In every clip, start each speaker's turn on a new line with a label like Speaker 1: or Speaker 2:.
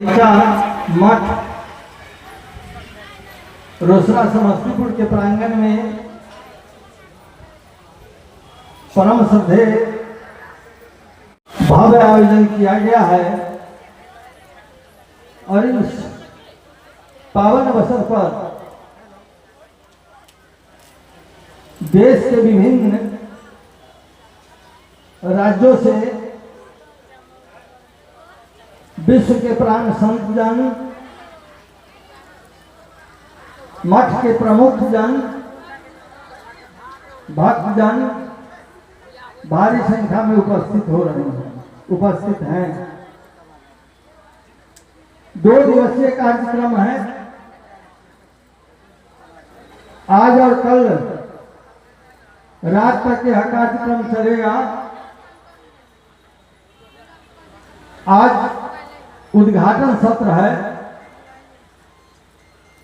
Speaker 1: मठ रोसड़ा समस्तीपुर के प्रांगण में परम श्रद्धेय भव्य आयोजन किया गया है और इस पावन अवसर पर देश के विभिन्न राज्यों से विश्व के प्राण संत जन, मठ के प्रमुख जन, भक्त जन भारी संख्या में उपस्थित हैं। 2 दिवसीय कार्यक्रम है। आज और कल रात तक यह कार्यक्रम चलेगा। आज उद्घाटन सत्र है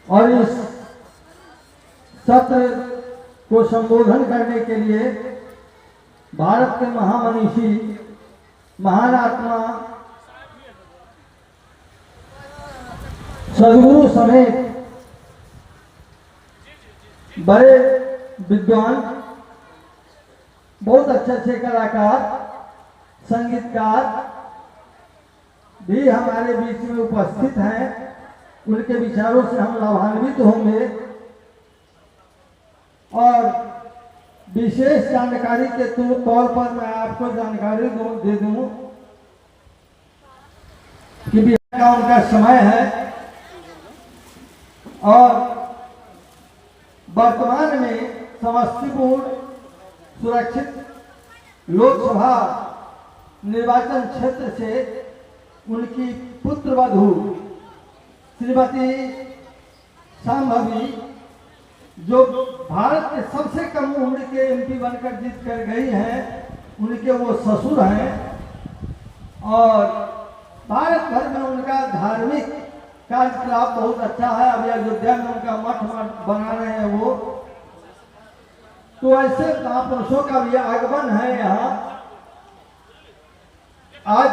Speaker 1: और इस सत्र को संबोधन करने के लिए भारत के महामनीषी, महान आत्मा सदगुरु समेत बड़े विद्वान, बहुत अच्छे कलाकार, संगीतकार भी हमारे बीच में उपस्थित हैं। उनके विचारों से हम लाभान्वित होंगे और विशेष जानकारी के तौर पर मैं आपको जानकारी दे दूं कि बिहार का उनका समय है और वर्तमान में समस्तीपुर सुरक्षित लोकसभा निर्वाचन क्षेत्र से उनकी पुत्र वधू श्रीमती शांभवी, जो भारत के सबसे कम उम्र के एमपी बनकर जीत कर गई हैं, उनके वो ससुर हैं और भारत भर में उनका धार्मिक कार्यकलाप बहुत अच्छा है। अभी अयोध्या में उनका मठ बना रहे हैं वो। तो ऐसे महापुरुषों का भी आगमन है यहाँ। आज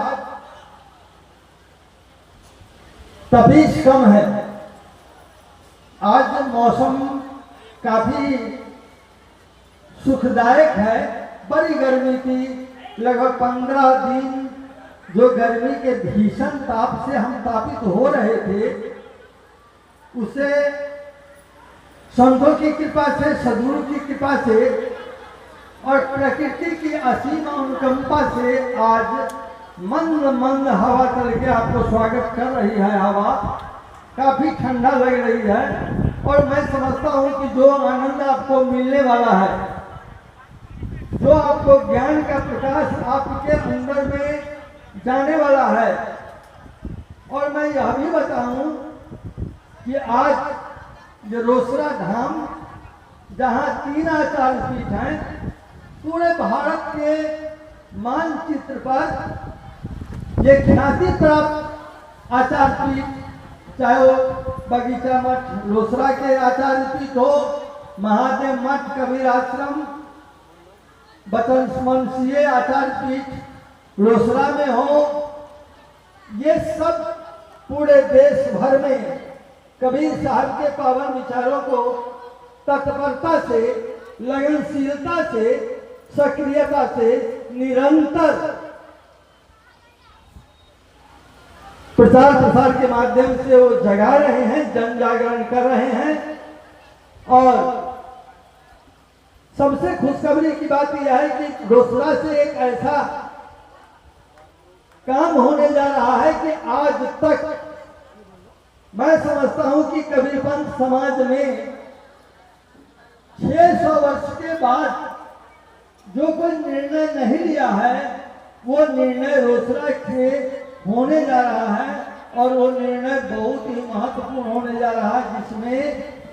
Speaker 1: तपीश कम है। आज मौसम काफी सुखदायक है। बड़ी गर्मी थी, लगभग 15 दिन जो गर्मी के भीषण ताप से हम तापित हो रहे थे, उसे संतों की कृपा से, सद्गुरु की कृपा से और प्रकृति की असीम अनुकंपा से आज मंद मंद हवा चल के आपको स्वागत कर रही है। हवा काफी ठंडा लग रही है और मैं समझता हूं कि जो आनंद आपको मिलने वाला है, जो आपको ज्ञान का प्रकाश आपके अंदर में जाने वाला है। और मैं यह भी बताऊं कि आज जो रोसड़ा धाम, जहां 3 आचार्य पीठ हैं, पूरे भारत के मानचित्र पर ये ख्याति प्राप्त आचार्य पीठ, चाहे वो बगीचा मठ रोसड़ा के आचार्य पीठ हो, महादेव मठ कबीर आश्रम, बचन मनसीय आचार्य पीठ रोसड़ा में हो, ये सब पूरे देश भर में कबीर साहब के पावन विचारों को तत्परता से, लगनशीलता से, सक्रियता से निरंतर प्रचार प्रसार के माध्यम से वो जगा रहे हैं, जन जागरण कर रहे हैं। और सबसे खुशखबरी की बात यह है कि रोसड़ा से एक ऐसा काम होने जा रहा है कि आज तक मैं समझता हूं कि कबीरपंथ समाज में 600 वर्ष के बाद जो कोई निर्णय नहीं लिया है, वो निर्णय रोसड़ा के होने जा रहा है और वो निर्णय बहुत ही महत्वपूर्ण होने जा रहा है, जिसमें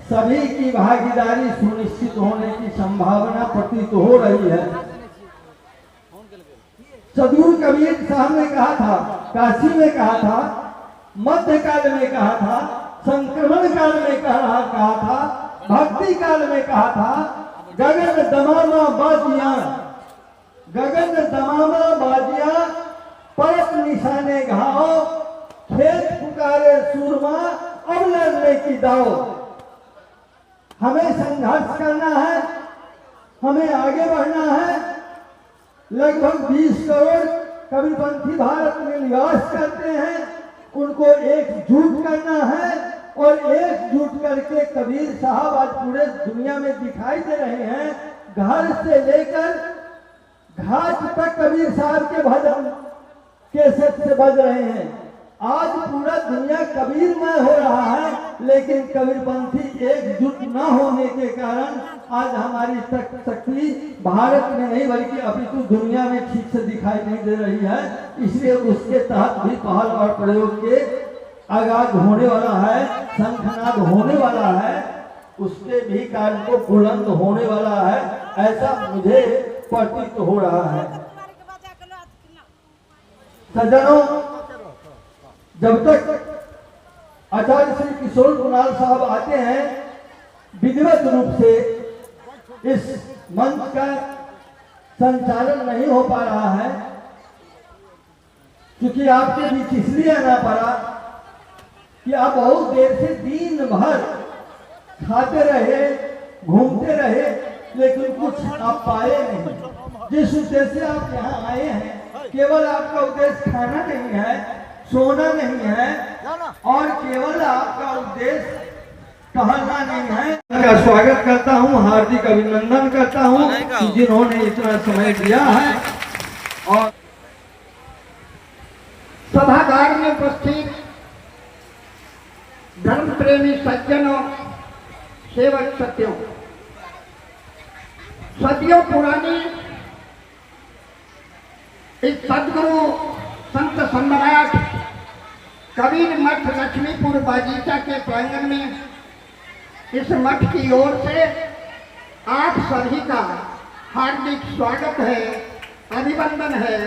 Speaker 1: सभी की भागीदारी सुनिश्चित होने की संभावना प्रतीत हो रही है। सदगुरु कबीर साहब ने कहा था, काशी में कहा था, मध्य काल में कहा था, संक्रमण काल में कहा था, भक्ति काल में कहा था, गगन दमामा बाजियां, गगन दमामा बाजियां परत निशाने घाव खेत पुकारे सूरमा अब लड़ने की दाव। हमें संघर्ष करना है, हमें आगे बढ़ना है। लगभग 20 करोड़ कबीरपंथी भारत में निवास करते हैं, उनको एकजुट करना है और एकजुट करके कबीर साहब आज पूरे दुनिया में दिखाई दे रहे हैं। घर से लेकर घाट तक कबीर साहब के भजन कैसेट से बज रहे हैं। आज पूरा दुनिया कबीरमय हो रहा है, लेकिन कबीरपंथी एकजुट न होने के कारण आज हमारी शक्ति भारत में नहीं बल्कि अपितु दुनिया में ठीक से दिखाई नहीं दे रही है। इसलिए उसके तहत भी पहल और प्रयोग के आगाज होने वाला है, शंखनाद होने वाला है, उसके भी कार्य को बुलंद होने वाला है, ऐसा मुझे प्रतीत हो रहा है। सज्जनों, जब तक आचार्य श्री किशोर कुणाल साहब आते हैं, विधिवत रूप से इस मंच का संचालन नहीं हो पा रहा है, क्योंकि आपके बीच इसलिए आना पड़ा कि आप बहुत देर से दिन भर खाते रहे, घूमते रहे, लेकिन कुछ आप पाए नहीं। जिस उद्देश्य से आप यहाँ आए हैं, केवल आपका उद्देश्य खाना नहीं है, सोना नहीं है, और केवल आपका उद्देश्य टहलना नहीं है। का स्वागत करता हूँ, हार्दिक अभिनंदन करता हूँ कि जिन्होंने इतना समय दिया है। और
Speaker 2: सभागार में उपस्थित धर्म प्रेमी सज्जनों, सेवक सत्यों, सदियों पुरानी इस सदगुरु संत सम्राट कबीर मठ लक्ष्मीपुर बागीचा के प्रांगण में इस मठ की ओर से आप सभी का हार्दिक स्वागत है, अभिनंदन है,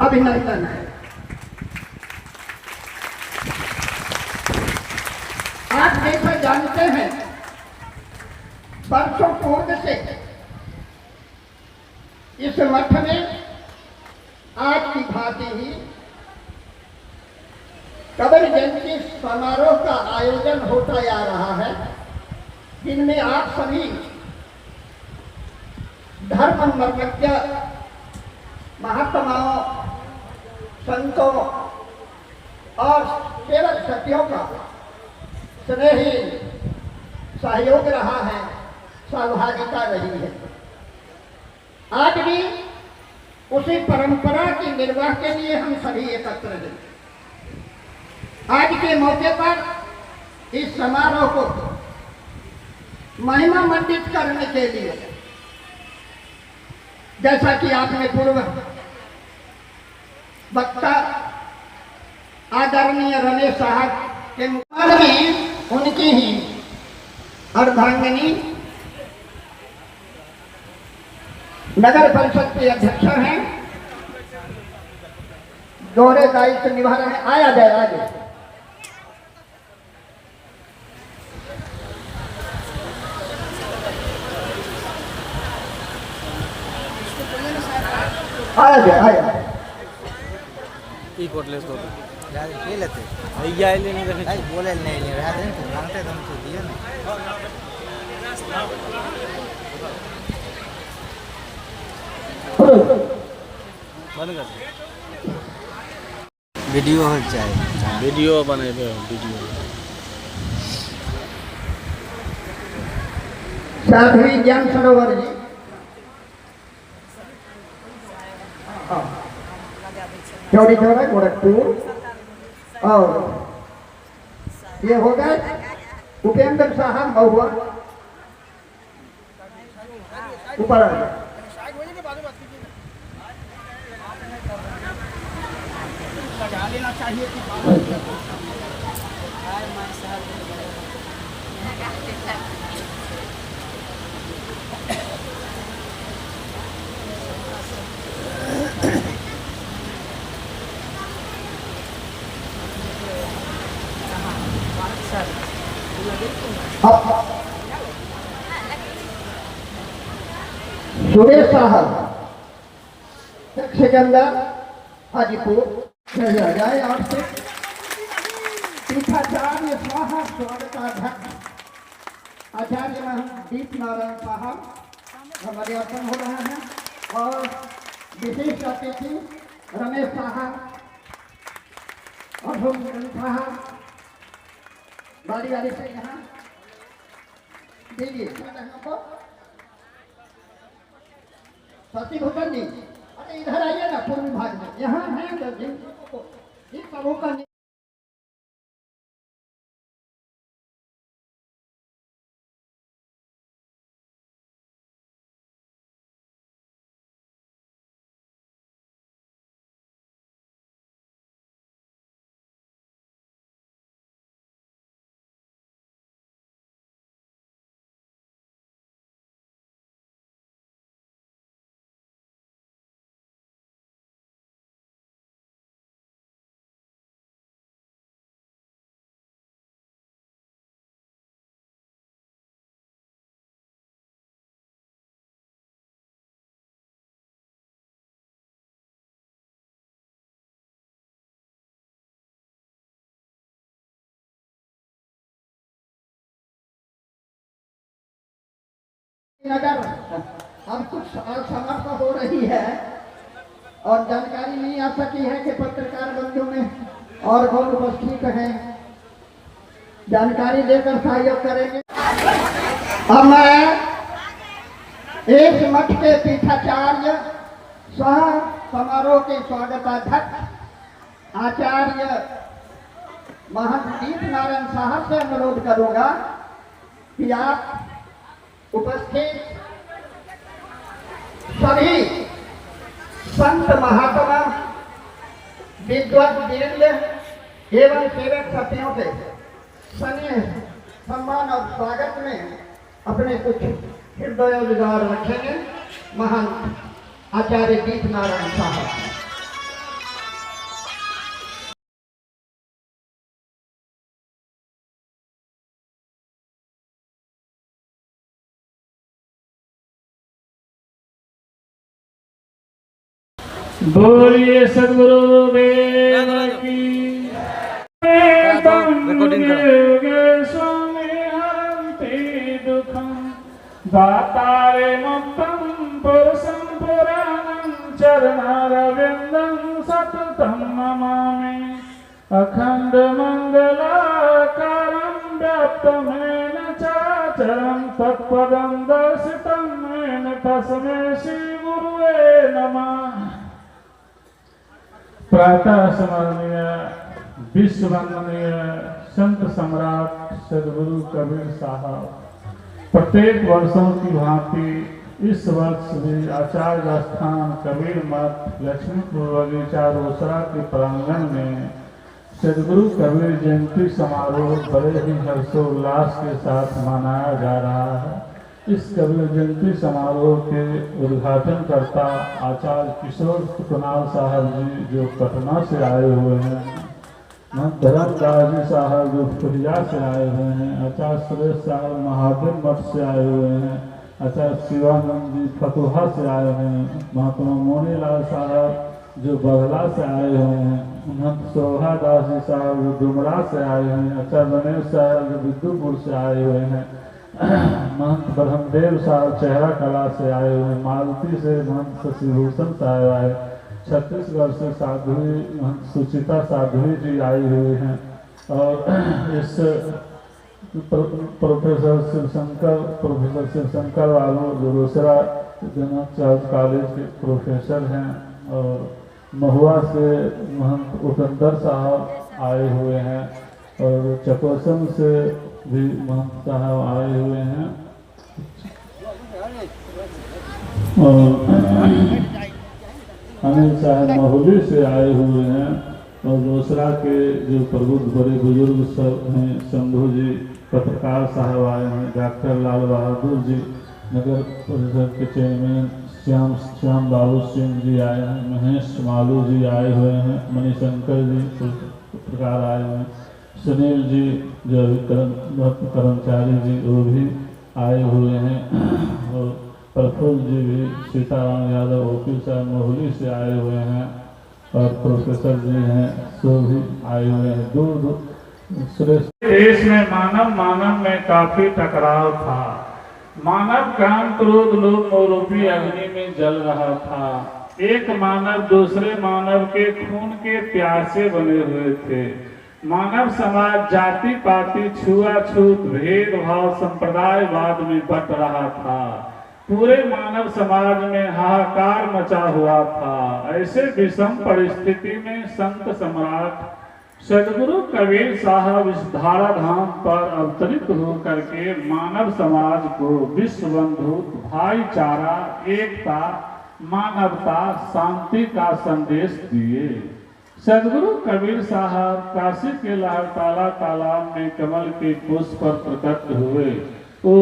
Speaker 2: अभिनंदन है। आप जैसा जानते हैं, वर्षों पूर्व से इस मठ में आज की भांति ही कबीर जयंती समारोह का आयोजन होता जा रहा है, जिनमें आप सभी धर्म मर्मज्ञ महात्माओं, संतों और सेवक सत्यों का स्नेही सहयोग रहा है, सहभागिता रही है। आज भी उसी परंपरा की निर्वाह के लिए हम सभी एकत्र हैं। आज के मौके पर इस समारोह को महिमा मंडित करने के लिए, जैसा कि आपने पूर्व वक्ता आदरणीय रमेश साहब के मुकाबले में उनकी ही अर्धांगिनी नगर परिषद के अध्यक्ष हैं, दोहरे दायित्व निभा रहे हैं। आया जाए आगे। आया जाए, आया
Speaker 3: ಈ ಕೊಡ್ಲೆ ಸ್ಕೋಪ್ ಯಾರು ಕೇಳತ್ತೆ ಅಯ್ಯ ಇಲ್ಲಿ ನಿಮಗೆ ಬೋಲಲ್ नहीं नहीं रहा दिन मांगते तुम तो दिया नहीं बंद कर वीडियो हो जाए, वीडियो बनेबे, वीडियो
Speaker 2: साध्वी ज्ञान सरोवर जी, चौड़ी चौरा गोरखपुर, और ये हो गए उपेंद्र साहब महुआ, ऊपर आ गए। लेना चाहिए सुरेश साहब सेकंदर हाजीपुर जाए आपसे। पीठाचार्य स्वाहा स्वागताध्यक्ष आचार्य दीप नारायण साहब हमारे अर्पण हो रहा है और विशेष अतिथि रमेश साहब अशोक साहब बारी बारी से यहाँ दीजिए को सती भूषण जी, अरे इधर आइए ना पूर्वी भाग में, यहाँ है जी प्रभु का नगर अब कुछ असमर्थ हो रही है और जानकारी नहीं आ सकी है कि पत्रकार बंधु में और कौन उपस्थित हैं, जानकारी देकर सहयोग करेंगे। अब मैं इस मठ के पीठाचार्य सह समारोह के स्वागताध्यक्ष आचार्य महंत दीप नारायण साहब से अनुरोध करूंगा कि आप उपस्थित सभी संत महात्मा विद्वत वृंद एवं सेवक साथियों के स्नेह सम्मान और स्वागत में अपने कुछ हृदय विचार रखेंगे। महंत आचार्य दीप नारायण साहब।
Speaker 4: बोलिए सद्गुरु देव की स्वामी हरन्ति दुःखं दातारे मुक्तं पुरुषं पुराणं चरणारविन्दं सततं नमामि अखण्डमङ्गलाकारं व्याप्तमेन चाचरं तत्पदं दर्शितं येन तस्मै श्रीगुरुवे नमः। प्रातः स्मरणीय विश्व वंदनीय संत सम्राट सद्गुरु कबीर साहब प्रत्येक वर्षों की भांति इस वर्ष भी आचार्य स्थान कबीर मठ लक्ष्मीपुर बगीचा रोसड़ा के प्रांगण में सद्गुरु कबीर जयंती समारोह बड़े ही हर्षोल्लास के साथ मनाया जा रहा है। इस कबीर जयंती समारोह के उद्घाटन करता आचार्य किशोर कुणाल साहब जी जो पटना से आए हुए हैं, धर्मदास जी साहब जो फुलिया से आए हुए हैं, आचार्य सुरेश साहब महादेव मठ से आए हुए हैं, आचार्य शिवानंद जी फतुहा से आए हैं, महात्मा मोनीलाल साहब जो बगला से आए हुए हैं, महंत शोभा दास जी साहब जो डुमरा से आए हैं, आचार्य गणेश साहब जो विद्युपुर से आए हुए हैं, महंत ब्रह्मदेव साहब चेहरा कला से आए हुए, मालती से महंत शशिभूषण साहब आए, छत्तीसगढ़ से साध्वी महंत सुचिता साध्वी जी आई हुई हैं और इस प्रोफेसर शिवशंकर वालों जो रोसड़ा चर्च कॉलेज के प्रोफेसर हैं और महुआ से महंत उपेंद्र साहब आए हुए हैं और चकोसम से भी महंत साहब आए हुए हैं और अनिल साहब महुली से आए हुए हैं और रोसड़ा के जो प्रबुद्ध बड़े बुजुर्ग सब हैं, शंभू जी पत्रकार साहब आए हैं, डॉक्टर लाल बहादुर जी नगर परिषद के चेयरमैन श्याम बाबू सिंह जी आए हैं, महेश मालू जी आए हुए हैं, मणिशंकर जी पत्रकार आए हुए हैं, सुनील जी जो अभी कर्मचारी जी वो भी आए हुए हैं और प्रफुल्ल जी भी सीताराम यादव वकील साहब मोहली से आए हुए हैं और प्रोफेसर जी हैं सो भी आए हुए हैं। दूर देश में मानव में काफी टकराव था। मानव काम क्रोध लोभ रूपी अग्नि में जल रहा था। एक मानव दूसरे मानव के खून के प्यासे बने हुए थे। मानव समाज जाति पाति छुआछूत भेदभाव संप्रदायवाद में बट रहा था। पूरे मानव समाज में हाहाकार मचा हुआ था। ऐसे विषम परिस्थिति में संत सम्राट सदगुरु कबीर साहब इस धारा धाम पर अवतरित होकर के मानव समाज को विश्व बंधुत्व, भाईचारा, एकता, मानवता, शांति का संदेश दिए। सदगुरु कबीर साहब काशी के लहरताला तालाब में कमल के पुष्प पर प्रकट हुए। वो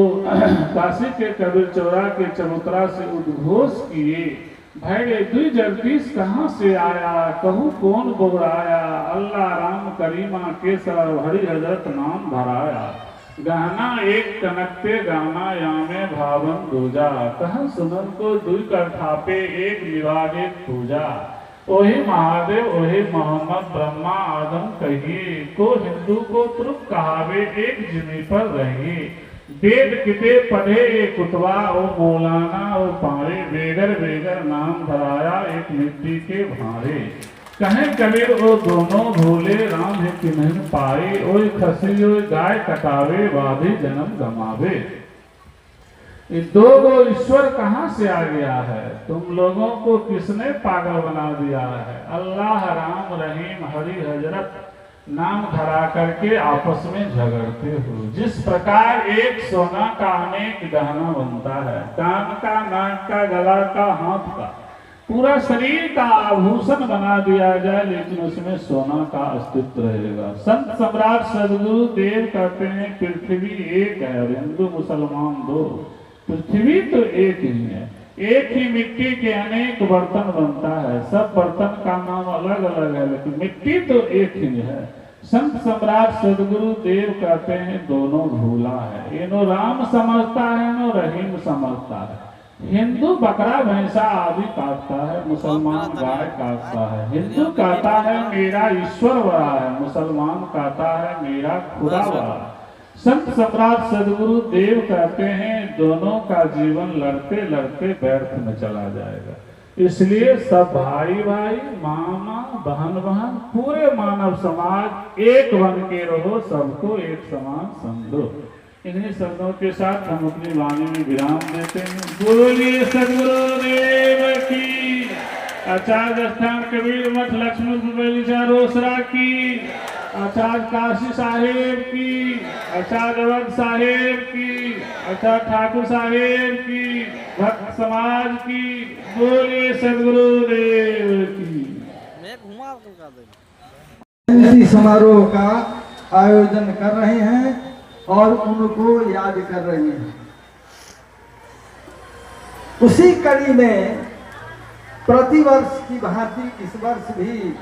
Speaker 4: काशी के कबीर चौरा के चबूतरा से उद्घोष किए, भैले दुई जगदीश कहाँ से आया, कहूँ कौन बोराया, अल्लाह राम करीमा केसर हरि हजरत नाम भराया। गहना एक कनकते गाना यामे भावन दूजा, कह सुनन को दुई कर ठापे एक विवाद एक पूजा। ओहे महादेव ओहे मोहम्मद ब्रह्मा आदम कहिए, को हिंदू को तुर्क कहावे एक जिमी पर रहिए। वेद किते पढ़े एक कुतवा ओ मौलाना ओ पारे, बेगर बेगर नाम धराया एक मिट्टी के भारे। कहें कबीर ओ दोनों भूले राम है कि नहीं पाए, ओए खसी ओ गाय कटावे वादी जन्म गमावे। इस दो गो ईश्वर कहाँ से आ गया है, तुम लोगों को किसने पागल बना दिया है। अल्लाह राम रहीम हरि हजरत नाम धरा करके आपस में झगड़ते हो। जिस प्रकार एक सोना का अनेक गहना बनता है, कान का, नाक का, गला का, हाथ का, पूरा शरीर का आभूषण बना दिया जाए लेकिन उसमें सोना का अस्तित्व रहेगा। संत सम्राट सदगुरु देव कहते हैं पृथ्वी एक है और हिंदू मुसलमान दो। पृथ्वी तो एक ही है। एक ही मिट्टी के अनेक बर्तन बनता है, सब बर्तन का नाम अलग अलग है लेकिन मिट्टी तो एक ही है। संत सम्राट सदगुरु देव कहते हैं दोनों भूला है, ये नो राम समझता है नो रहीम समझता है। हिंदू बकरा भैंसा आदि काटता है, मुसलमान गाय काटता है। हिंदू कहता है मेरा ईश्वर बड़ा है, मुसलमान कहता है मेरा खुदा बड़ा है। संत सम्राट सदगुरु देव कहते हैं दोनों का जीवन लड़ते लड़ते व्यर्थ में चला जाएगा। इसलिए सब भाई भाई, मामा बहन बहन, पूरे मानव समाज एक बन के रहो, सबको एक समान समझो। इन्हीं शब्दों के साथ हम अपनी वाणी में विराम देते हैं। बोलिए सदगुरु देव की। आचार्य स्थान कबीर मठ लक्ष्मण रोसरा की, आचार्य काशी साहेब की, आचार्य वद साहेब की, आचार्य ठाकुर साहेब की, भक्त समाज की। बोलिए सदगुरु देव की।
Speaker 1: जयंती समारोह का आयोजन कर रहे हैं और उनको याद कर रहे हैं। उसी कड़ी में प्रतिवर्ष की भांति इस वर्ष भी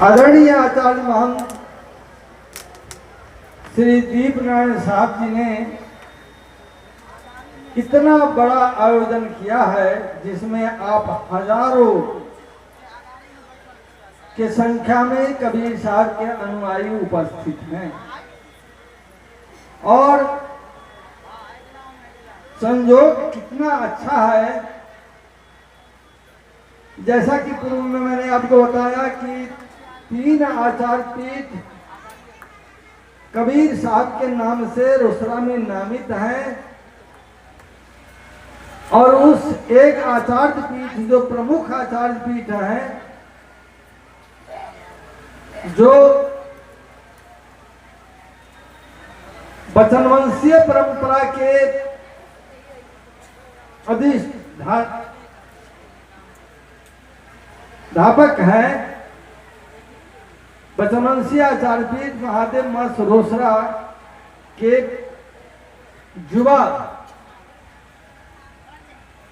Speaker 1: आदरणीय आचार्य महंत श्री दीप नारायण साहब जी ने इतना बड़ा आयोजन किया है जिसमें आप हजारों के संख्या में कबीर साहब के अनुयायी उपस्थित हैं और संयोग कितना अच्छा है। जैसा कि पूर्व में मैंने आपको बताया कि 3 आचार्य पीठ कबीर साहब के नाम से रोसड़ा में नामित है और उस एक आचार्य पीठ जो प्रमुख आचार्य पीठ है, जो वचनवंशीय परंपरा के अधिष्ठापक है, वचनवंशीय आचार्य पीठ महादेव मठ रोसड़ा के युवा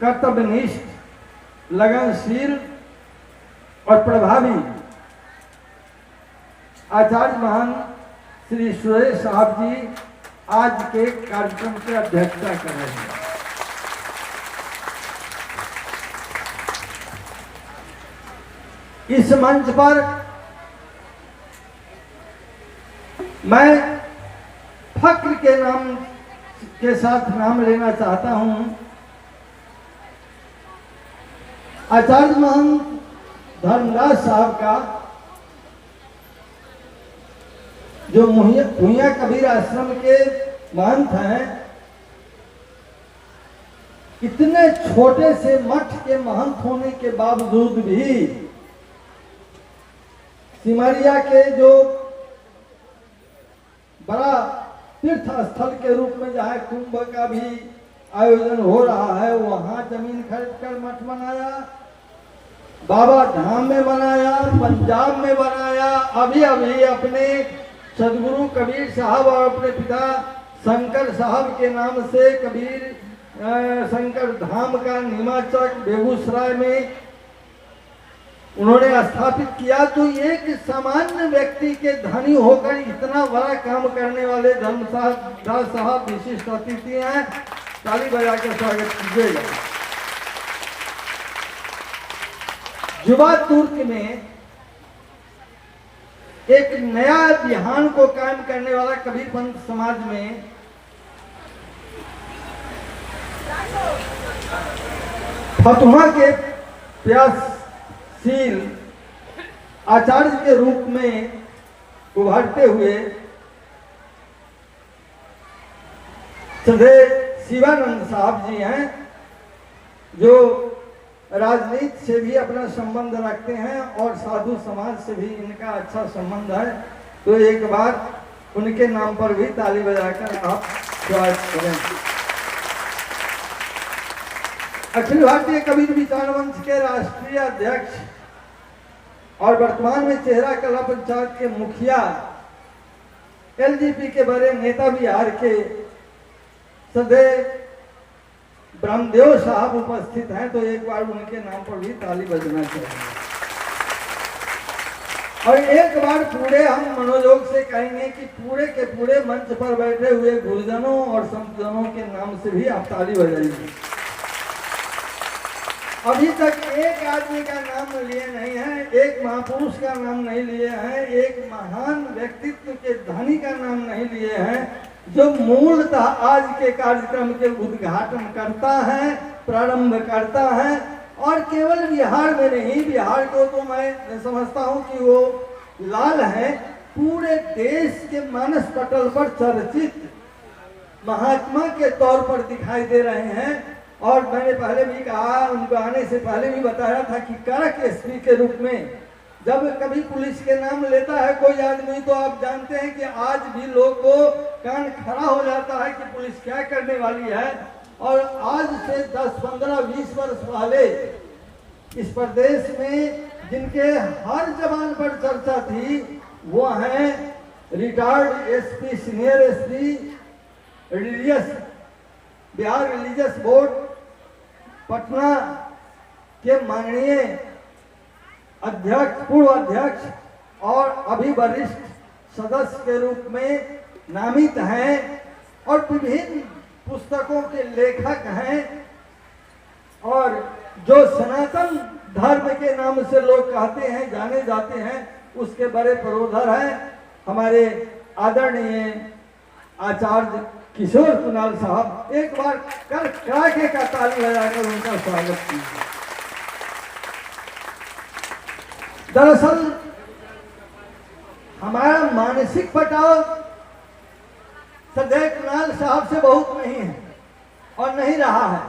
Speaker 1: कर्तव्यनिष्ठ, लगनशील और प्रभावी आचार्य महान श्री सुरेश साहब जी आज के कार्यक्रम की अध्यक्षता कर रहे हैं। इस मंच पर मैं फक्र के नाम के साथ नाम लेना चाहता हूं आचार्य महंत धर्मदास साहब का, जो भूया कबीर आश्रम के महंत हैं। इतने छोटे से मठ के महंत होने के बावजूद भी सिमरिया के जो बड़ा तीर्थ स्थल के रूप में जहाँ कुंभ का भी आयोजन हो रहा है, वहां जमीन खरीद कर मठ बनाया, बाबा धाम में बनाया, पंजाब में बनाया, अभी अभी अपने सदगुरु कबीर साहब और अपने पिता शंकर साहब के नाम से कबीर शंकर धाम का नीमाचक बेगूसराय में उन्होंने स्थापित किया। तो एक सामान्य व्यक्ति के धनी होकर इतना बड़ा काम करने वाले धर्मदास साहब विशिष्ट अतिथि हैं। ताली बजा के स्वागत कीजिएगा। जुबा तुर्क में एक नया विहान को कायम करने वाला कबीर पंथ समाज में फतुहा के प्रयासशील आचार्य के रूप में उभरते हुए श्रद्धेय शिवानंद साहब जी हैं, जो राजनीति से भी अपना संबंध रखते हैं और साधु समाज से भी इनका अच्छा संबंध है। तो एक बार उनके नाम पर भी ताली बजाकर आप स्वागत करें। अखिल भारतीय कबीर विचार मंच के राष्ट्रीय अध्यक्ष और वर्तमान में चेहरा कला पंचायत के मुखिया, एलजीपी के बड़े नेता बिहार के श्रद्धेय ब्रह्मदेव साहब उपस्थित हैं। तो एक बार उनके नाम पर भी ताली बजना चाहिए। और एक बार पूरे हम मनोयोग से कहेंगे कि पूरे के पूरे मंच पर बैठे हुए गुरुजनों और संतजनों के नाम से भी आप ताली बजाइए। अभी तक एक आदमी का नाम लिए नहीं है, एक महापुरुष का नाम नहीं लिए हैं, एक महान व्यक्तित्व के धनी का नाम नहीं लिए हैं, जो मूलतः आज के कार्यक्रम के उद्घाटन करता है, प्रारंभ करता है। और केवल बिहार में नहीं, बिहार को तो मैं समझता हूं कि वो लाल है, पूरे देश के मानस पटल पर चर्चित महात्मा के तौर पर दिखाई दे रहे हैं। और मैंने पहले भी कहा, उनको आने से पहले भी बताया था कि करक एसपी के रूप में जब कभी पुलिस के नाम लेता है कोई आदमी, तो आप जानते हैं कि आज भी लोग को कान खड़ा हो जाता है कि पुलिस क्या करने वाली है। और आज से 10, 15, 20 वर्ष पहले इस प्रदेश में जिनके हर जबान पर चर्चा थी, वो हैं retired SP, senior SP, religious Bihar religious board Patna के माननीय अध्यक्ष, पूर्व अध्यक्ष और अभी वरिष्ठ सदस्य के रूप में नामित हैं और विभिन्न पुस्तकों के लेखक हैं। और जो सनातन धर्म के नाम से लोग कहते हैं, जाने जाते हैं, उसके बड़े प्रोधर हैं हमारे आदरणीय आचार्य किशोर कुणाल साहब। एक बार कर कड़ाके का ताली बजाकर उनका स्वागत कीजिए। दरअसल हमारा मानसिक पटाव श्रद्धेय कुणाल साहब से बहुत नहीं है और नहीं रहा है,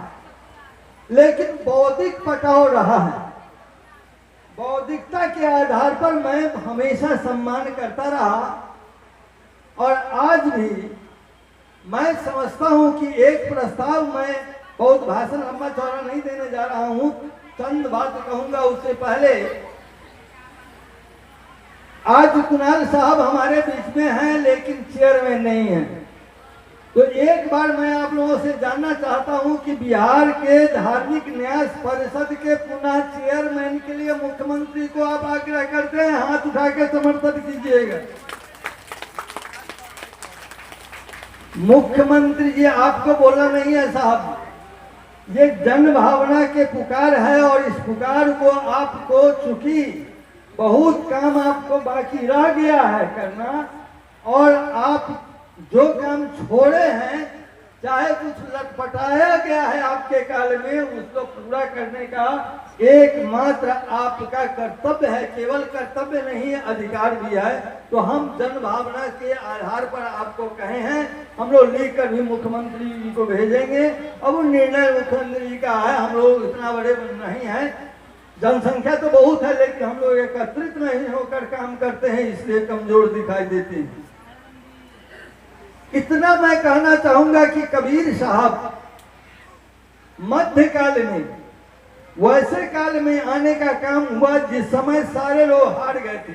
Speaker 1: लेकिन बौद्धिक पटाव रहा है। बौद्धिकता के आधार पर मैं हमेशा सम्मान करता रहा और आज भी मैं समझता हूं कि एक प्रस्ताव, मैं बहुत भाषण लंबा चौड़ा नहीं देने जा रहा हूं, चंद बात कहूंगा। उससे पहले आज कुणाल साहब हमारे बीच में हैं लेकिन चेयरमैन नहीं है। तो एक बार मैं आप लोगों से जानना चाहता हूं कि बिहार के धार्मिक न्यास परिषद के पुनः चेयरमैन के लिए मुख्यमंत्री को आप आग्रह करते हैं, हाथ उठा के समर्थन कीजिएगा। मुख्यमंत्री जी आपको बोलना नहीं है साहब, ये जन भावना के पुकार है और इस पुकार को आपको, चूंकि बहुत काम आपको बाकी रह गया है करना, और आप जो काम छोड़े हैं, चाहे कुछ लटपटाया गया है आपके काल में, उसको पूरा करने का एकमात्र आपका कर्तव्य है। केवल कर्तव्य नहीं है, अधिकार भी है। तो हम जन भावना के आधार पर आपको कहे हैं, हम लोग लिख कर भी मुख्यमंत्री जी को भेजेंगे। अब वो निर्णय मुख्यमंत्री जी का है, हम लोग इतना बड़े नहीं है, जनसंख्या तो बहुत है, लेकिन हम लोग एकत्रित नहीं होकर काम करते हैं, इसलिए कमजोर दिखाई देते हैं। इतना मैं कहना चाहूंगा कि कबीर साहब मध्यकाल में, वैसे काल में आने का काम हुआ जिस समय सारे लोग हार गए थे,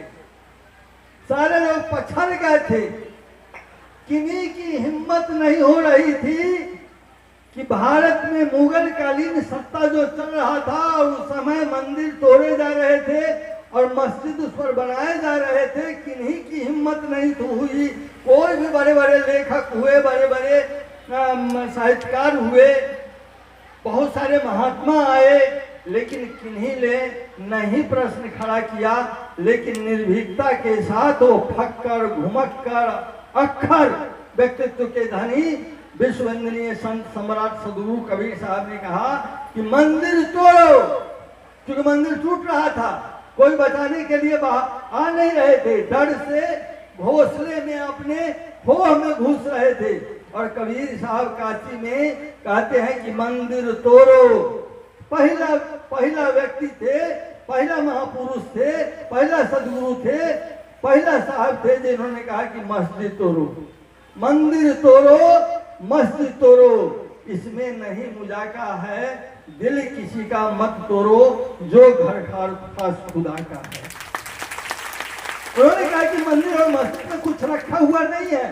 Speaker 1: सारे लोग पछड़ गए थे। किन्हीं की हिम्मत नहीं हो रही थी कि भारत में मुगल कालीन सत्ता जो चल रहा था, उस समय मंदिर तोड़े जा रहे थे और मस्जिद उस पर बनाए जा रहे थे। किन्हीं की हिम्मत नहीं तो हुई। कोई भी बड़े बड़े लेखक हुए, बड़े बड़े साहित्यकार हुए, बहुत सारे महात्मा आए, लेकिन किन्हीं ने नहीं प्रश्न खड़ा किया। लेकिन निर्भीकता के साथ वो फक्कर घुमक्कर अक्षर व्यक्तित्व के धनी विश्ववंदनीय संत सम्राट सदगुरु कबीर साहब ने कहा कि मंदिर तोड़ो। क्योंकि मंदिर टूट रहा था, कोई बचाने के लिए आ नहीं रहे थे, डर से घोंसले में अपने खोह में घुस रहे थे। और कबीर साहब काशी में कहते हैं कि मंदिर तोड़ो। पहला व्यक्ति थे, पहला महापुरुष थे, पहला सदगुरु थे, पहला साहब थे जिन्होंने कहा कि मस्जिद तोड़ो, मंदिर तोड़ो, मस्जिद तोड़ो। इसमें नहीं मुजाका है, दिल किसी का मत तोड़ो, जो घर खास खुदा का है। उन्होंने कहा कि मंदिर और मस्जिद में कुछ रखा हुआ नहीं है,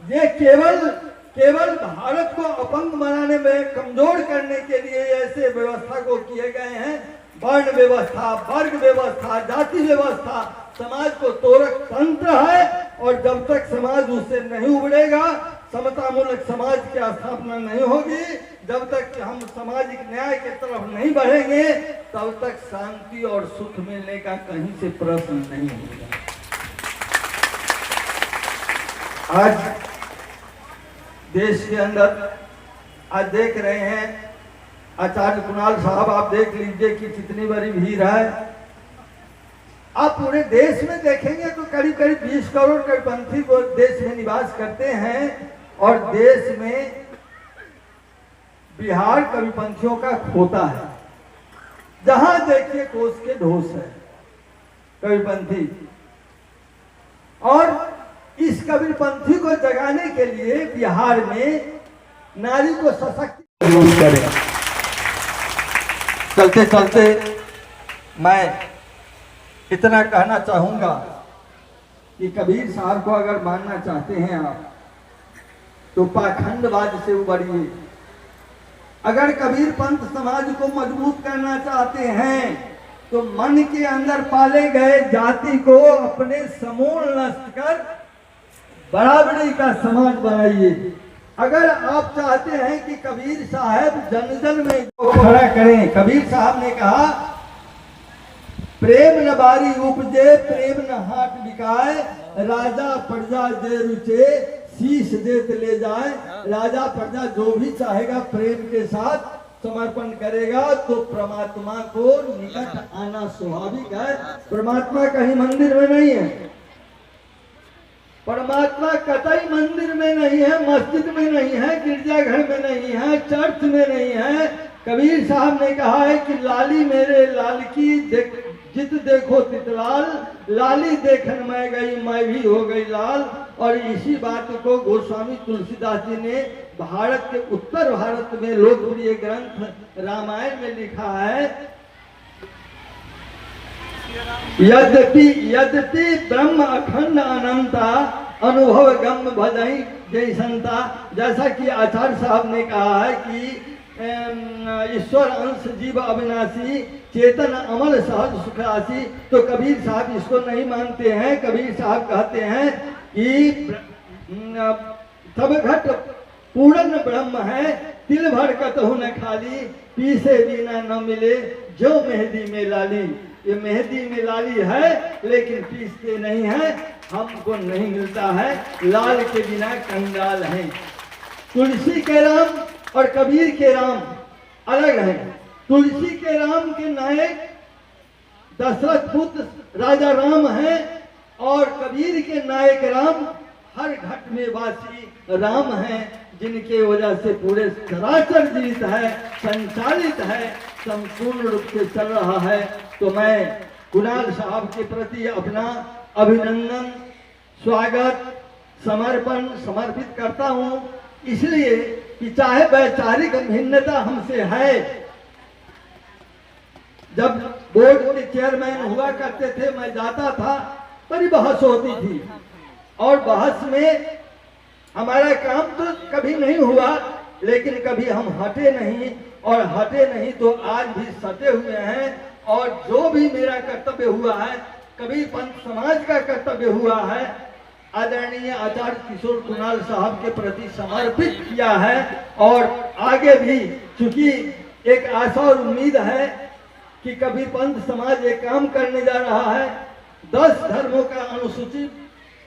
Speaker 1: ये केवल भारत को अपंग बनाने में, कमजोर करने के लिए ऐसे व्यवस्था को किए गए हैं। वर्ण व्यवस्था, वर्ग व्यवस्था, जाति व्यवस्था समाज को तोड़क तंत्र है। और जब तक समाज उससे नहीं उबरेगा, समतामूलक समाज की स्थापना नहीं होगी, जब तक हम सामाजिक न्याय की तरफ नहीं बढ़ेंगे, तब तक शांति और सुख मिलने का कहीं से प्रश्न नहीं होगा। आज देश के अंदर आज देख रहे हैं, आचार्य कुणाल साहब आप देख लीजिए कि कितनी बड़ी भीड़ है। आप पूरे देश में देखेंगे तो करीब करीब 20 करोड़ कबीरपंथी वो देश में निवास करते हैं। और देश में बिहार कबीरपंथियों का खोता है, जहां देखिए कोस के ढोस है कबीरपंथी। और इस कबीरपंथी को जगाने के लिए बिहार में नारी को सशक्त करें। चलते चलते मैं इतना कहना चाहूंगा कि कबीर साहब को अगर मानना चाहते हैं आप, तो पाखंडवाद से उबरिए। अगर कबीर पंथ समाज को मजबूत करना चाहते हैं, तो मन के अंदर पाले गए जाति को अपने समूल नष्ट कर बराबरी का समाज बनाइए। अगर आप चाहते हैं कि कबीर साहब जन जन में खड़ा करें, कबीर साहब ने कहा प्रेम न बारी उपजे, प्रेम न हाट बिकाए, राजा प्रजा जे रुचे, शीश देत ले जाए। राजा प्रजा जो भी चाहेगा प्रेम के साथ समर्पण करेगा, तो परमात्मा को निकट आना स्वाभाविक है। परमात्मा कहीं मंदिर में नहीं है, परमात्मा कतई मंदिर में नहीं है, मस्जिद में नहीं है, गिरजाघर में नहीं है, चर्च में नहीं है। कबीर साहब ने कहा है कि लाली मेरे लाल की जित देखो तितलाल, लाली देखन मैं गई मैं भी हो गई लाल। और इसी बात को गोस्वामी तुलसीदास जी ने भारत के उत्तर भारत में लोकप्रिय ग्रंथ रामायण में लिखा है, यद्यपि ब्रह्म अखंड अनंता, अनुभव गम भजई जैसंता। जैसा कि आचार्य साहब ने कहा है कि ईश्वर अंश जीव अविनाशी, चेतन अमल सहज सुखराशि। तो कबीर साहब इसको नहीं मानते हैं। कबीर साहब कहते हैं कि सब घट पूर्ण ब्रह्म है, तिल भर कतहु न खाली, पीसे बिना न मिले जो मेहंदी में लाली। ये मेहंदी में लाली है लेकिन पीसते नहीं है, हमको नहीं मिलता है, लाल के बिना कंगाल है। तुलसी के राम और कबीर के राम अलग है। तुलसी के राम के नायक दशरथ पुत्र राजा राम है और कबीर के नायक राम हर घट में वासी राम हैं, जिनके वजह से पूरे चराचर जीवित है, संचालित है, संपूर्ण रूप से चल रहा है। तो मैं कुणाल साहब के प्रति अपना अभिनंदन, स्वागत, समर्पण समर्पित करता हूँ, इसलिए कि चाहे वैचारिक भिन्नता हमसे है। जब बोर्ड के चेयरमैन हुआ करते थे, मैं जाता था, बड़ी बहस होती थी और बहस में हमारा काम तो कभी नहीं हुआ, लेकिन कभी हम हटे नहीं, और हटे नहीं तो आज भी सटे हुए हैं। और जो भी मेरा कर्तव्य हुआ है, कबीर पंथ समाज का कर्तव्य हुआ है, आदरणीय आचार्य किशोर कुणाल साहब के प्रति समर्पित किया है। और आगे भी चूंकि एक आशा और उम्मीद है कि कबीर पंथ समाज एक काम करने जा रहा है। 10 धर्मों का अनुसूचित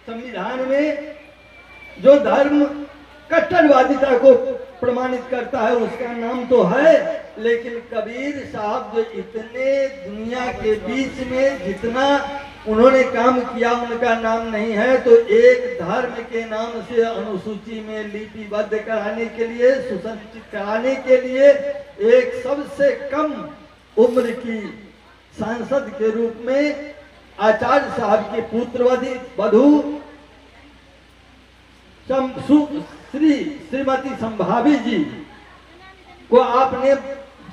Speaker 1: संविधान में जो धर्म कट्टरवादिता को प्रमाणित करता है उसका नाम तो है, लेकिन कबीर साहब जो इतने दुनिया के बीच में जितना उन्होंने काम किया उनका नाम नहीं है। तो एक धर्म के नाम से अनुसूची में लिपिबद्ध कराने के लिए, सुसंचित कराने के लिए एक सबसे कम उम्र की सांसद के रूप में आचार्य साहब के पुत्रवधि वधू श्रीमती संभावी जी को आपने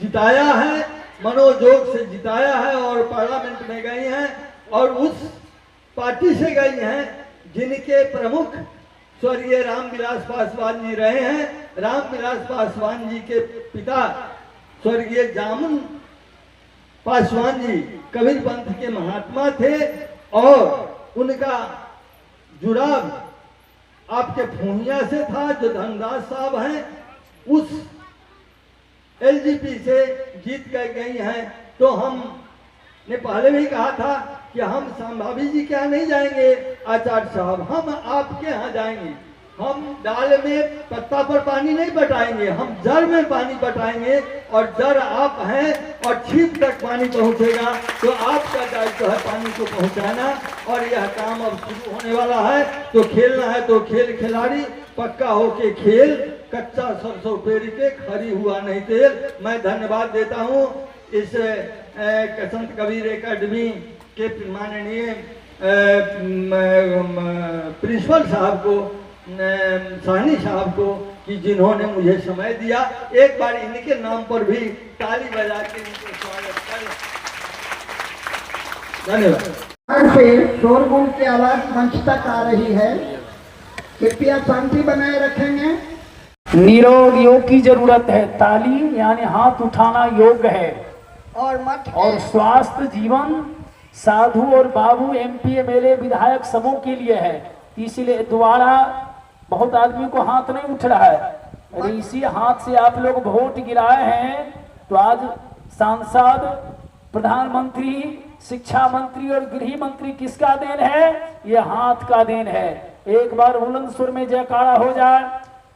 Speaker 1: जिताया है, मनोजोग से जिताया है और पार्लियामेंट में गई हैं और उस पार्टी से गई हैं जिनके प्रमुख स्वर्गीय रामविलास पासवान जी रहे हैं। रामविलास पासवान जी के पिता स्वर्गीय जामुन पासवान जी कबीर पंथ के महात्मा थे और उनका जुड़ाव आपके फूहिया से था, जो धनदास साहब हैं उस एलजीपी से जीत कर गई हैं। तो हमने पहले भी कहा था कि हम संभावी जी के यहाँ नहीं जाएंगे आचार्य साहब, हम आपके यहाँ जाएंगे। हम डाल में पत्ता पर पानी नहीं बटाएंगे, हम जड़ में पानी बटाएंगे और जड़ आप हैं और छीप तक पानी पहुंचेगा। तो आपका दायित्व है पानी को पहुंचाना और यह काम अब शुरू होने वाला है। तो खेलना है तो खेल खिलाड़ी, पक्का होके खेल, कच्चा सरसों पेड़ के खरी हुआ नहीं तेल। मैं धन्यवाद देता हूँ इस संत कबीर एकेडमी के माननीय प्रिंसिपल साहब को, साहनी साहब को, कि जिन्होंने मुझे समय दिया। एक बार इनके नाम पर भी ताली बजा के इनका स्वागत करें। धन्यवाद।
Speaker 2: से शोरगुल की आवाज मंच तक आ रही है, कृपया शांति बनाए रखेंगे।
Speaker 5: निरोग योग की जरूरत है। ताली यानी हाथ उठाना योग है।
Speaker 2: और मठ
Speaker 5: और स्वास्थ्य जीवन साधु और बाबू एमपी एमएलए विधायक सबों के लिए है। इसीलिए दोबारा बहुत आदमी को हाथ नहीं उठ रहा है। अरे इसी हाथ से आप लोग वोट गिराए हैं तो आज सांसद, प्रधानमंत्री, शिक्षा मंत्री और गृह मंत्री किसका देन है? ये हाथ का देन है। एक बार बुलंद सुर में जयकारा हो जाए,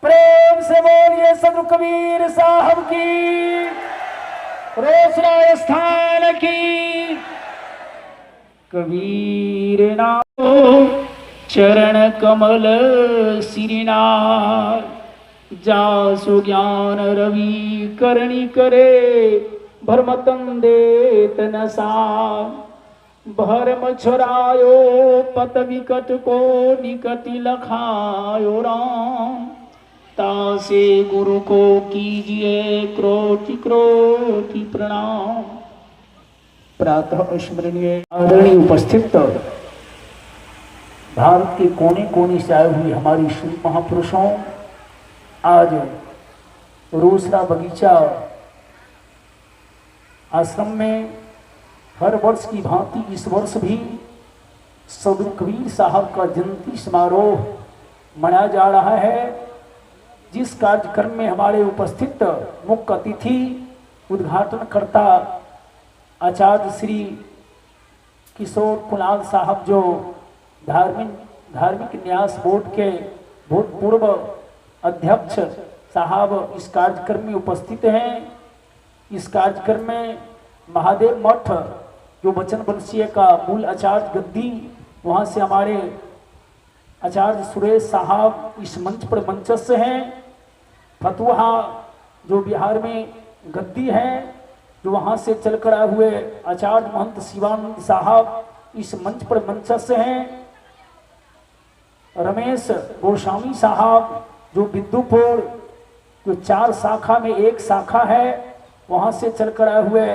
Speaker 5: प्रेम से बोलिए सदगुरु कबीर साहब की, रोसड़ा स्थान की। कबीर नाम चरण कमल सिरिनार, जासु ज्ञान रवि करणी करे, भरमतन देत नसार। भरम छोरायो पत विकट को निकटि लखायो राम, तासे गुरु को कीजिए कोटि कोटि प्रणाम। प्रातः स्मरणीय आदरणीय उपस्थित भारत के कोने कोने से आए हुए हमारी शुभ महापुरुषों, आज रोसड़ा बगीचा आश्रम में हर वर्ष की भांति इस वर्ष भी सदगुरु कबीर साहब का जयंती समारोह मनाया जा रहा है। जिस कार्यक्रम में हमारे उपस्थित मुख्य अतिथि उद्घाटनकर्ता आचार्य श्री किशोर कुणाल साहब जो धार्मिक न्यास बोर्ड के भूतपूर्व अध्यक्ष साहब इस कार्यक्रम में उपस्थित हैं। इस कार्यक्रम में महादेव मठ जो वचन वंशीय का मूल आचार्य गद्दी, वहाँ से हमारे आचार्य सुरेश साहब इस मंच पर मंचस्थ हैं। फतुहा जो बिहार में गद्दी हैं, जो वहाँ से चलकर आए हुए आचार्य महंत शिवानंद साहब इस मंच पर मंचस्थ हैं। रमेश गोस्वामी साहब जो बिंदुपुर जो 4 शाखा में एक शाखा है, वहाँ से चलकर आए हुए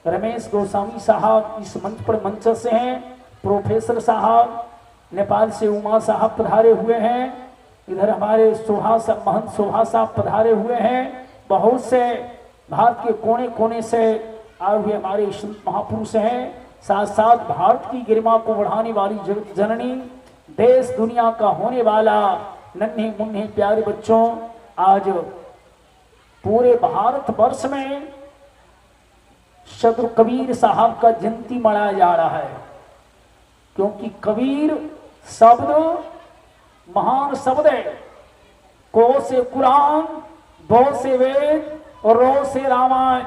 Speaker 5: रमेश गोस्वामी साहब इस मंच पर मंचस्थ हैं। प्रोफेसर साहब नेपाल से उमा साहब पधारे हुए हैं। इधर हमारे महंत शोभा साहब पधारे हुए हैं। बहुत से भारत के कोने कोने से आए हुए हमारे संत महापुरुष हैं। साथ साथ भारत की गरिमा को बढ़ाने वाली जगत जननी, देश दुनिया का होने वाला नन्हे मुन्ने प्यारे बच्चों, आज पूरे भारत वर्ष में सदगुरु कबीर साहब का जयंती मनाया जा रहा है। क्योंकि कबीर शब्द महान शब्द है। को से कुरान, बो से वेद और रो से रामायण,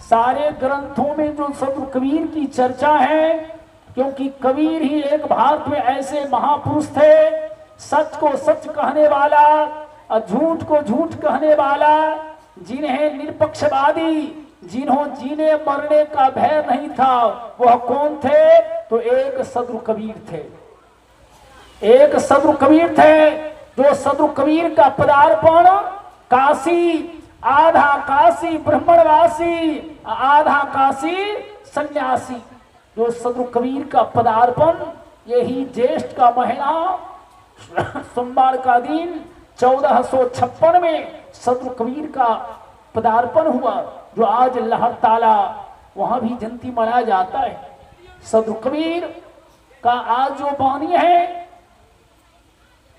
Speaker 5: सारे ग्रंथों में जो सदगुरु कबीर की चर्चा है। क्योंकि कबीर ही एक भारत में ऐसे महापुरुष थे, सच को सच कहने वाला और झूठ को झूठ कहने वाला, जिन्हें निरपक्षवादी, जिन्हों जीने मरने का भय नहीं था, वह कौन थे? तो एक सदगुरु कबीर थे। एक सदगुरु कबीर थे जो सदगुरु कबीर का पदार्पण काशी, आधा काशी ब्राह्मणवासी, आधा काशी सन्यासी, जो सदगुरु कबीर का पदार्पण यही ज्येष्ठ का महीना सोमवार का दिन 1456 में सदगुरु कबीर का पदार्पण हुआ, जो आज लहरताला वहां भी जयंती मनाया जाता है। सदगुरु कबीर का आज जो वाणी है,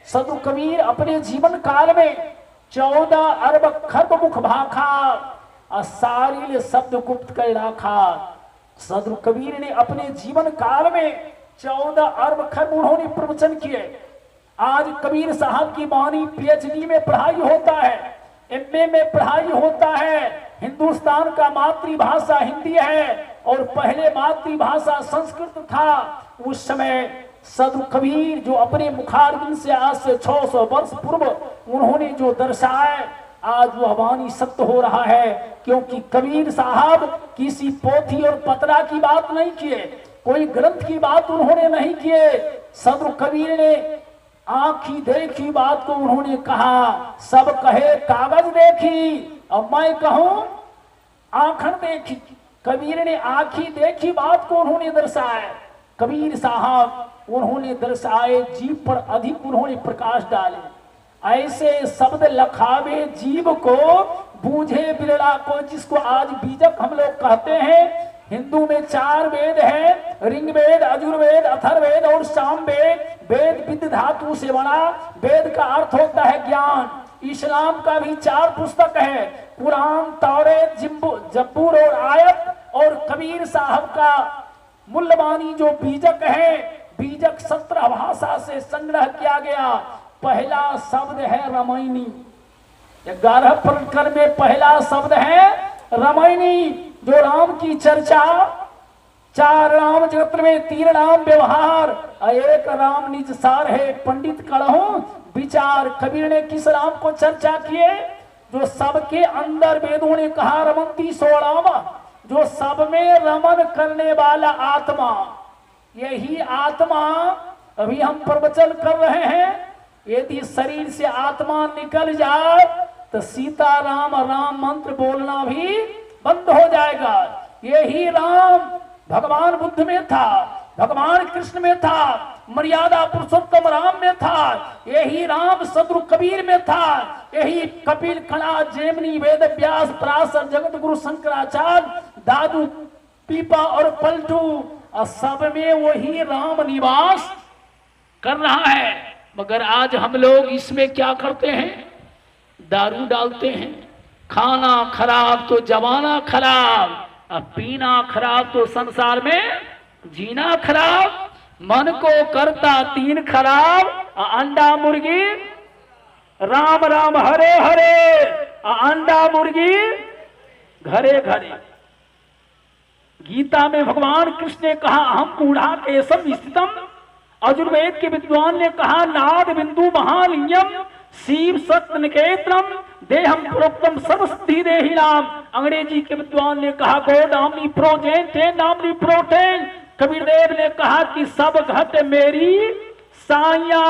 Speaker 5: सदगुरु कबीर अपने जीवन काल में 14 अरब खर्ब मुख भाखा और सारिल शब्द गुप्त कर राखा। सदगुरु कबीर ने अपने जीवन काल में 14 अरब खर्ब उन्होंने प्रवचन किए। आज कबीर साहब की वाणी PhD में पढ़ाई होता है, MA में पढ़ाई होता है। हिंदुस्तान का मातृभाषा हिंदी है और पहले मातृभाषा संस्कृत था। उस समय सदगुरु कबीर जो अपने मुखारबिंद से आज से 600 वर्ष पूर्व उन्होंने जो दर्शाए, आज वह वाणी सत्य हो रहा है। क्योंकि कबीर साहब किसी पोथी और पत्रा की बात नहीं किए, कोई ग्रंथ की बात उन्होंने नहीं किए। सदगुरु कबीर ने आंखी देखी बात को उन्होंने कहा, सब कहे कागज देखी और मैं कहूं आंखन देखी। कबीर ने आंखी देखी बात को उन्होंने दर्शाया। कबीर साहब उन्होंने दर्शाए, जीव पर अधिक उन्होंने प्रकाश डाले। ऐसे शब्द लखावे जीव को, बूझे बिरला को, जिसको आज बीजक हम लोग कहते हैं। हिंदू में 4 वेद है, ऋग्वेद, यजुर्वेद, अथर्ववेद और सामवेद। वेद विद धातु से बना, वेद का अर्थ होता है ज्ञान। इस्लाम का भी 4 पुस्तक है, कुरान, तौरेत, जब्बूर और आयत। और कबीर साहब का मूल्यवानी जो बीजक है, बीजक 17 भाषा से संग्रह किया गया। पहला शब्द है रामायणी। 11 प्रकरण में पहला शब्द है रामायणी, जो राम की चर्चा। 4 राम जगत में, 3 राम व्यवहार, एक राम निज सार है, पंडित कड़हूं विचार। कबीर ने किस राम को चर्चा किए? जो सबके अंदर वेदों ने कहा रमंती सो राम, जो सब में रमन करने वाला आत्मा। यही आत्मा अभी हम प्रवचन कर रहे हैं। यदि शरीर से आत्मा निकल जाए तो सीताराम राम मंत्र बोलना भी बंद हो जाएगा। यही राम भगवान बुद्ध में था, भगवान कृष्ण में था, मर्यादा पुरुषोत्तम राम में था। यही राम सदगुरु कबीर में था। यही कपिल, कणा, जैमिनी, वेद व्यास, पराशर, जगत गुरु शंकराचार्य, दादू, पीपा और पलटू, सब में वही राम निवास कर रहा है। मगर आज हम लोग इसमें क्या करते हैं? दारू डालते हैं। खाना खराब तो जमाना खराब, अब पीना खराब तो संसार में जीना खराब, मन को करता तीन खराब, अंडा मुर्गी राम राम हरे हरे, अंडा मुर्गी घरे घरे। गीता में भगवान कृष्ण ने कहा हम बूढ़ा केशम स्थितम, अजुर्वेद के विद्वान ने कहा नाद बिंदु महालिंगम, शिव सत्य निकेतनम देहम प्रोक्तम सर्वसिद्धि देहि नाम। अंग्रेजी के विद्वान ने कहा गो नामनी प्रोजेन टेन नामनी प्रोटेन। कबीर देव ने कहा कि सब घट मेरी साइया,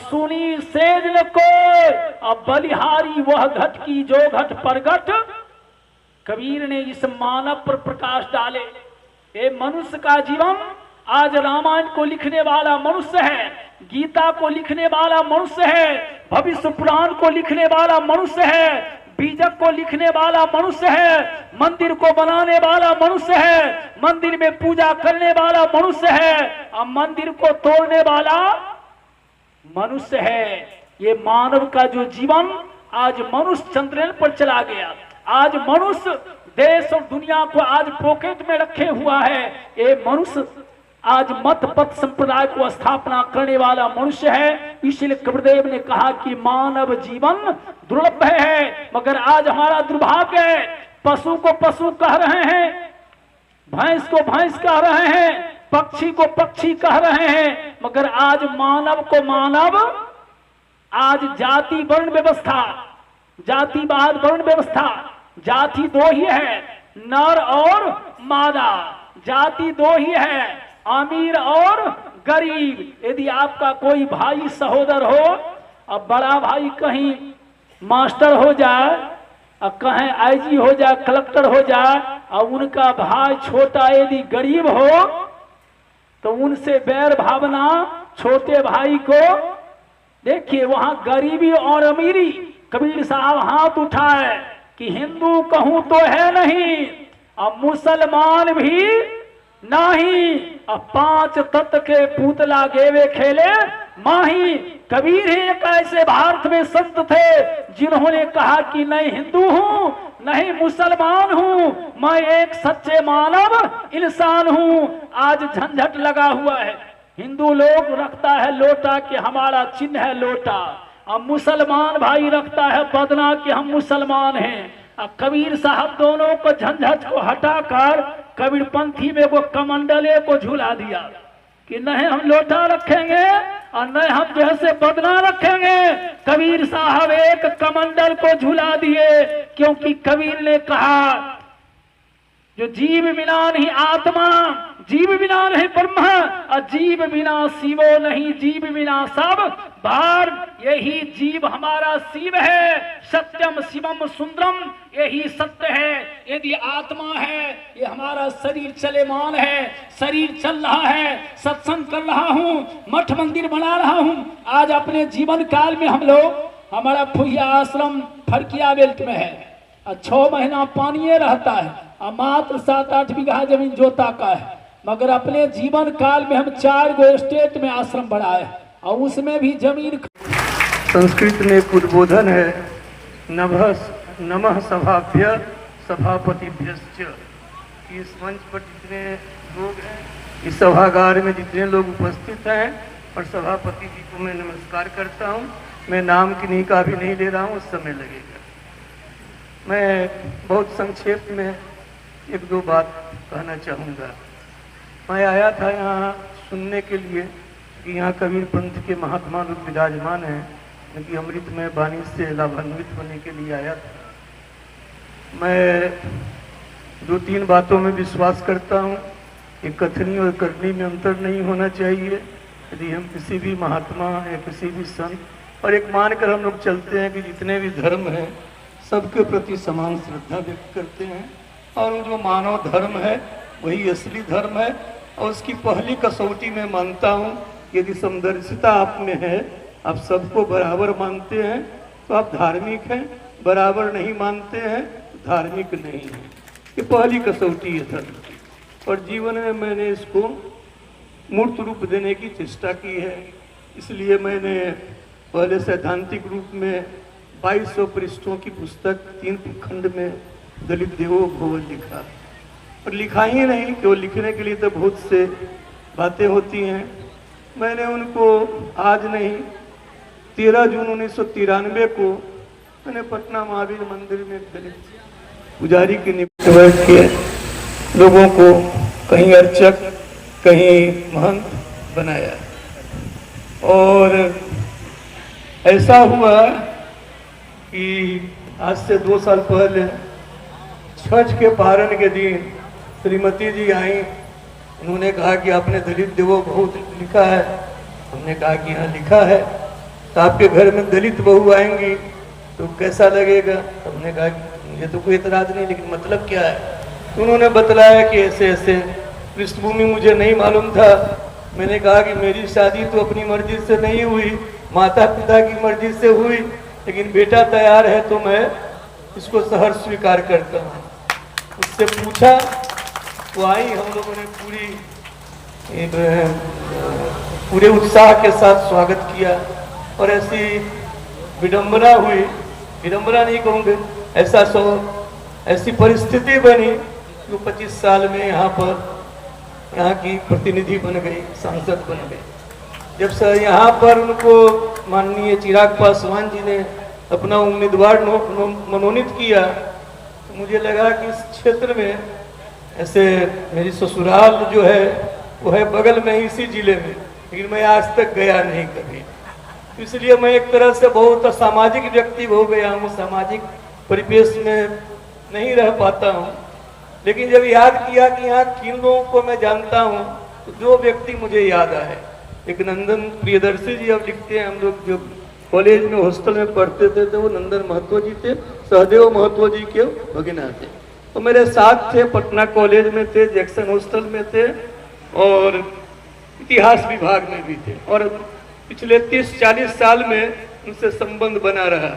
Speaker 5: सुनी सेज न कोई, अब बलिहारी वह घट की जो घट परगट। कबीर ने इस मानव पर प्रकाश डाले। ये मनुष्य का जीवन आज रामायण को लिखने वाला मनुष्य है, गीता को लिखने वाला मनुष्य है, भविष्य पुराण को लिखने वाला मनुष्य है, बीजक को लिखने वाला मनुष्य है, मंदिर को बनाने वाला मनुष्य है, मंदिर में पूजा करने वाला मनुष्य है, और मंदिर को तोड़ने वाला मनुष्य है। ये मानव का जो जीवन आज मनुष्य चंद्रयान पर चला गया। आज मनुष्य देश और दुनिया को आज पॉकेट में रखे हुआ है। ये मनुष्य आज मत पथ संप्रदाय को स्थापना करने वाला मनुष्य है। इसलिए कबीरदेव ने कहा कि मानव जीवन दुर्लभ है, मगर आज हमारा दुर्भाग्य है, पशु को पशु कह रहे हैं, भैंस को भैंस कह रहे हैं, पक्षी को पक्षी कह रहे हैं, मगर आज मानव को मानव, आज जाति वर्ण व्यवस्था, जातिवाद वर्ण व्यवस्था, जाति दो ही है, नर और मादा, जाति दो ही है, अमीर और गरीब। यदि आपका कोई भाई सहोदर हो, अब बड़ा भाई कहीं मास्टर हो जाए, और कहीं आईजी हो जाए, कलेक्टर हो जाए, और उनका भाई छोटा यदि गरीब हो, तो उनसे बैर भावना छोटे भाई को, देखिए वहां गरीबी और अमीरी। कबीर साहब हाथ उठाए कि हिंदू कहूं तो है नहीं, अब मुसलमान भी नहीं, अब पांच तत्व के पुतला गेवे खेले माही। कबीर ही एक ऐसे भारत में संत थे जिन्होंने कहा कि नहीं हिंदू हूं नहीं मुसलमान हूं, मैं एक सच्चे मानव इंसान हूं। आज झंझट लगा हुआ है, हिंदू लोग रखता है लोटा कि हमारा चिन्ह है लोटा, अब मुसलमान भाई रखता है बदना कि हम मुसलमान हैं। अब कबीर साहब दोनों को झंझट को हटाकर कबीर पंथी में वो कमंडले को झुला दिया कि नहीं हम लोटा रखेंगे और नहीं हम जैसे बदना रखेंगे। कबीर साहब एक कमंडल को झुला दिए, क्योंकि कबीर ने कहा जो जीव बिना नहीं आत्मा, जीव बिना नहीं ब्रह्म, और जीव बिना शिवो नहीं, जीव बिना सब बार। यही जीव हमारा शिव है, सत्यम शिवम सुंदरम, यही सत्य है। यदि आत्मा है, ये हमारा शरीर चलेमान है, शरीर चल रहा है, सत्संग कर रहा हूँ, मठ मंदिर बना रहा हूँ। आज अपने जीवन काल में हम लोग, हमारा फुहिया आश्रम फरकिया बेल्ट में है, 6 महीना पानी रहता है, और मात्र 7-8 बीघा जमीन जोता का है, मगर अपने जीवन काल में हम 4 गो स्टेट में आश्रम बढ़ाए, और उसमें भी जमीन।
Speaker 1: संस्कृत में एक उद्बोधन है, नमः सभाभ्य सभापतिभ्यश्च। इस मंच पर जितने लोग हैं, इस सभागार में जितने लोग उपस्थित हैं, और सभापति जी को मैं नमस्कार करता हूं। मैं नाम की नी का भी नहीं ले रहा हूं, उस समय लगेगा। मैं बहुत संक्षेप में 1-2 बात कहना चाहूँगा। मैं आया था यहाँ सुनने के लिए कि यहाँ कबीर पंथ के महात्मा लोग विराजमान हैं, क्योंकि अमृतमय वाणी से लाभान्वित होने के लिए आया था। मैं 2-3 बातों में विश्वास करता हूँ कि कथनी और करनी में अंतर नहीं होना चाहिए। यदि हम किसी भी महात्मा या किसी भी संत, और एक मानकर हम लोग चलते हैं कि जितने भी धर्म हैं सबके प्रति समान श्रद्धा व्यक्त करते हैं, और वो जो मानव धर्म है वही असली धर्म है। और उसकी पहली कसौटी में मानता हूँ, यदि समदर्शिता आप में है, आप सबको बराबर मानते हैं तो आप धार्मिक हैं, बराबर नहीं मानते हैं तो धार्मिक नहीं है। ये पहली कसौटी है धर्म की, और जीवन में मैंने इसको मूर्त रूप देने की चेष्टा की है। इसलिए मैंने पहले सैद्धांतिक रूप में 2200 पृष्ठों की पुस्तक 3 खंड में दलित देवो भव लिखा।
Speaker 6: और लिखा ही नहीं कि वो लिखने के लिए तो बहुत से बातें होती हैं। मैंने उनको आज नहीं 13 जून 1993 को मैंने पटना महावीर मंदिर में दलित पुजारी के निमित्त बैठ के लोगों को कहीं अर्चक कहीं महंत बनाया। और ऐसा हुआ कि आज से 2 साल पहले छठ के पारण के दिन श्रीमती जी आई। उन्होंने कहा कि आपने दलित देवो बहुत लिखा है। हमने कहा कि हाँ लिखा है, तो आपके घर में दलित बहू आएंगी तो कैसा लगेगा। हमने कहा कि मुझे तो कोई एतराज नहीं, लेकिन मतलब क्या है। तो उन्होंने बतलाया कि ऐसे ऐसे पृष्ठभूमि मुझे नहीं मालूम था। मैंने कहा कि मेरी शादी तो अपनी मर्जी से नहीं हुई, माता पिता की मर्जी से हुई, लेकिन बेटा तैयार है तो मैं इसको सहर्ष स्वीकार करता हूँ। उससे पूछा तो आई। हम लोगों ने पूरे उत्साह के साथ स्वागत किया और ऐसी विडंबना हुई, विडंबना नहीं कहूँगे, ऐसी परिस्थिति बनी जो 25 साल में यहाँ की प्रतिनिधि बन गई, सांसद बन गई। जब सर यहाँ पर उनको माननीय चिराग पासवान जी ने अपना उम्मीदवार मनोनीत किया तो मुझे लगा कि इस क्षेत्र में ऐसे मेरी ससुराल जो है वो है बगल में ही इसी जिले में, लेकिन मैं आज तक गया नहीं कभी। इसलिए मैं एक तरह से बहुत असामाजिक व्यक्ति हो गया हूँ, सामाजिक परिवेश में नहीं रह पाता हूँ। लेकिन जब याद किया कि यहाँ किन लोगों को मैं जानता हूँ तो 2 व्यक्ति मुझे याद आए। एक नंदन प्रियदर्शी जी अब लिखते हैं, हम लोग जो कॉलेज में हॉस्टल में पढ़ते थे तो वो नंदन महतो जी थे, सहदेव महतो जी के भगिना थे। तो मेरे साथ थे, पटना कॉलेज में थे, जैक्सन हॉस्टल में थे और इतिहास विभाग में भी थे। और पिछले 30-40 साल में उनसे संबंध बना रहा।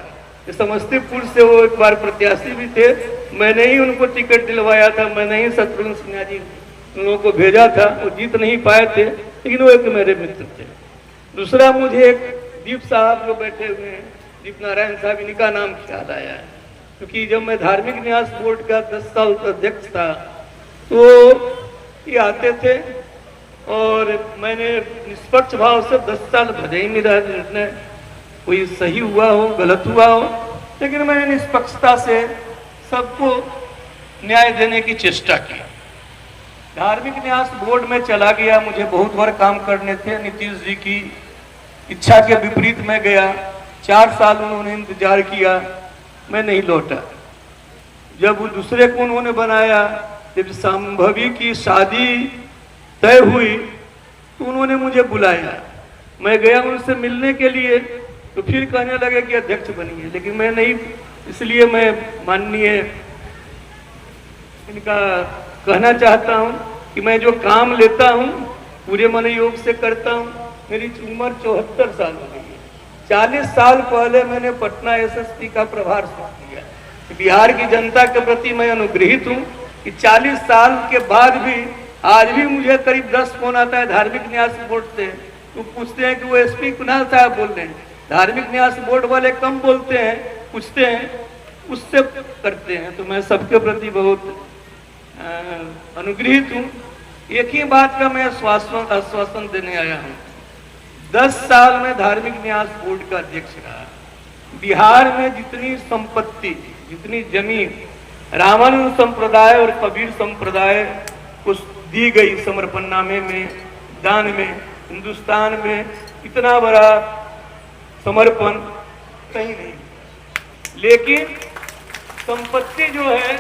Speaker 6: समस्तीपुर से वो एक बार प्रत्याशी भी थे, मैंने ही उनको टिकट दिलवाया था, मैंने ही शत्रुघ्न सिन्हा जी उन लोगों को भेजा था। वो जीत नहीं पाए थे, लेकिन वो एक मेरे मित्र थे। दूसरा मुझे एक दीप साहब जो बैठे हुए हैं, दीप नारायण साहब, इनका नाम ख्याल आया है, क्योंकि जब मैं धार्मिक न्यास बोर्ड का 10 साल अध्यक्ष था तो ये आते थे और मैंने निष्पक्ष भाव से 10 साल भले ही मेरा निर्णय कोई सही हुआ हो गलत हुआ हो, लेकिन मैंने निष्पक्षता से सबको न्याय देने की चेष्टा की। धार्मिक न्यास बोर्ड में चला गया, मुझे बहुत बार काम करने थे। नीतीश जी की इच्छा के विपरीत मैं गया, 4 साल उन्होंने इंतजार किया, मैं नहीं लौटा। जब वो दूसरे को उन्होंने बनाया, जब संभवी की शादी तय हुई तो उन्होंने मुझे बुलाया। मैं गया उनसे मिलने के लिए, तो फिर कहने लगे कि अध्यक्ष बनिए, लेकिन मैं नहीं। इसलिए मैं माननीय इनका कहना चाहता हूं कि मैं जो काम लेता हूं पूरे मन योग से करता हूं। मेरी उम्र 74 साल हो गई है। 40 साल पहले मैंने पटना एसएसपी का प्रभार सौंप दिया। बिहार की जनता के प्रति मैं अनुग्रहित हूं कि 40 साल के बाद भी आज भी मुझे करीब 10 फोन आता है धार्मिक न्यास बोर्ड से। तो पूछते हैं कि वो एसपी कुणाल साहब बोल रहे हैं। धार्मिक न्यास बोर्ड वाले कम बोलते हैं, पूछते हैं, उससे करते हैं। तो मैं सबके प्रति बहुत अनुग्रहित हूँ। एक ही बात का मैं आश्वासन देने आया हूँ। 10 साल में धार्मिक न्यास बोर्ड का अध्यक्ष रहा। बिहार में जितनी संपत्ति, जितनी जमीन रामानुज संप्रदाय और कबीर संप्रदाय को दी गई समर्पणनामे में, दान में, हिंदुस्तान में इतना बड़ा समर्पण कहीं नहीं। लेकिन संपत्ति जो है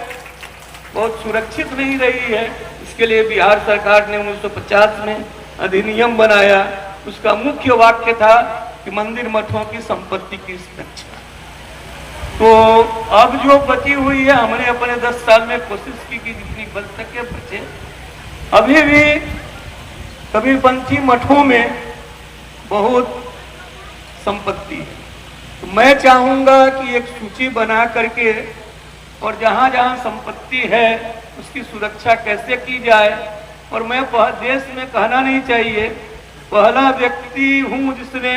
Speaker 6: बहुत सुरक्षित नहीं रही है। इसके लिए बिहार सरकार ने 1950 में अधिनियम बनाया। उसका मुख्य वाक्य था कि मंदिर मठों की संपत्ति की सुरक्षा। तो अब जो बची हुई है, हमने अपने 10 साल में कोशिश की कि जितनी बच सके बचे। अभी भी कबीरपंथी मठों में बहुत संपत्ति है। तो मैं चाहूंगा कि एक सूची बना करके और जहां जहां संपत्ति है उसकी सुरक्षा कैसे की जाए। और मैं देश में कहना नहीं चाहिए, पहला व्यक्ति हूं जिसने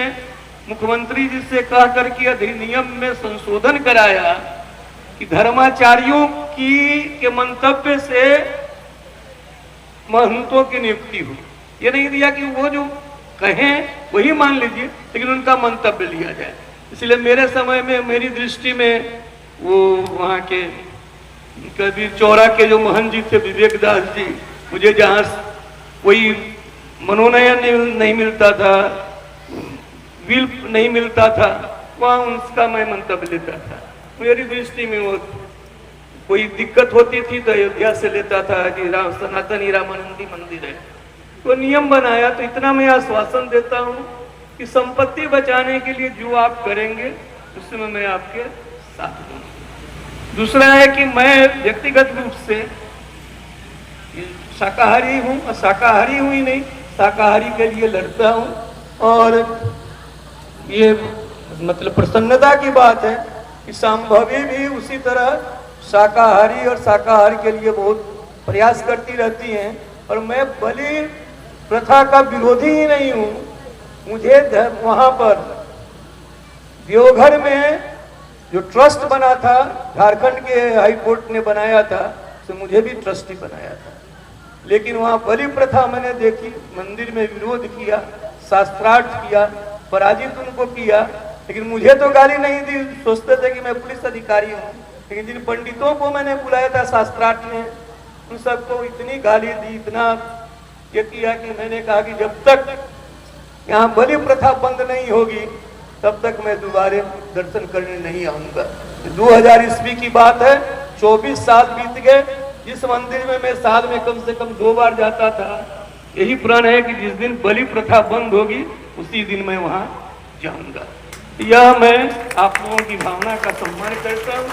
Speaker 6: मुख्यमंत्री जी से कह करके अधिनियम में संशोधन कराया कि धर्माचार्यों के मंतव्य से महंतों की नियुक्ति हुई। ये नहीं दिया कि वो जो कहें वही मान लीजिए, लेकिन उनका मंतव्य लिया जाए। इसलिए मेरे समय में, मेरी दृष्टि में, वो वहाँ के कबीर चौरा के जो महंत जी थे विवेक दास जी, मुझे जहाँ कोई मनोनयन नहीं मिलता था, विल नहीं मिलता था, वहाँ उसका मैं मंतव्य लेता था। मेरी दृष्टि में वो कोई दिक्कत होती थी तो अयोध्या से लेता था कि राम सनातनी रामानंदी मंदिर है, तो नियम बनाया। तो इतना मैं आश्वासन देता हूँ कि संपत्ति बचाने के लिए जो आप करेंगे उसमें मैं आपके साथ दूंगा। दूसरा है कि मैं व्यक्तिगत रूप से शाकाहारी हूँ, और शाकाहारी हूँ ही नहीं, शाकाहारी के लिए लड़ता हूँ। और ये मतलब प्रसन्नता की बात है कि संभवी भी उसी तरह शाकाहारी और शाकाहार के लिए बहुत प्रयास करती रहती हैं। और मैं बलि प्रथा का विरोधी ही नहीं हूँ। मुझे वहाँ पर देवघर में जो ट्रस्ट बना था, झारखंड के हाई कोर्ट ने बनाया था, तो मुझे भी ट्रस्टी बनाया था। लेकिन वहाँ बलि प्रथा मैंने देखी, मंदिर में विरोध किया, शास्त्रार्थ किया, पराजित उनको किया। लेकिन मुझे तो गाली नहीं दी, सोचते थे कि मैं पुलिस अधिकारी हूँ। लेकिन जिन पंडितों को मैंने बुलाया था शास्त्रार्थ में, उन सबको इतनी गाली दी, इतना ये किया कि मैंने कहा कि जब तक यहाँ बलि प्रथा बंद नहीं होगी तब तक मैं दोबारा दर्शन करने नहीं आऊंगा। 2000 ईस्वी की बात है, 24 साल बीत गए। जिस मंदिर में मैं साल में कम से कम 2 बार जाता था, यही प्रण है कि जिस दिन बलि प्रथा बंद होगी उसी दिन मैं वहां जाऊंगा। यह मैं आप लोगों की भावना का सम्मान करता हूँ।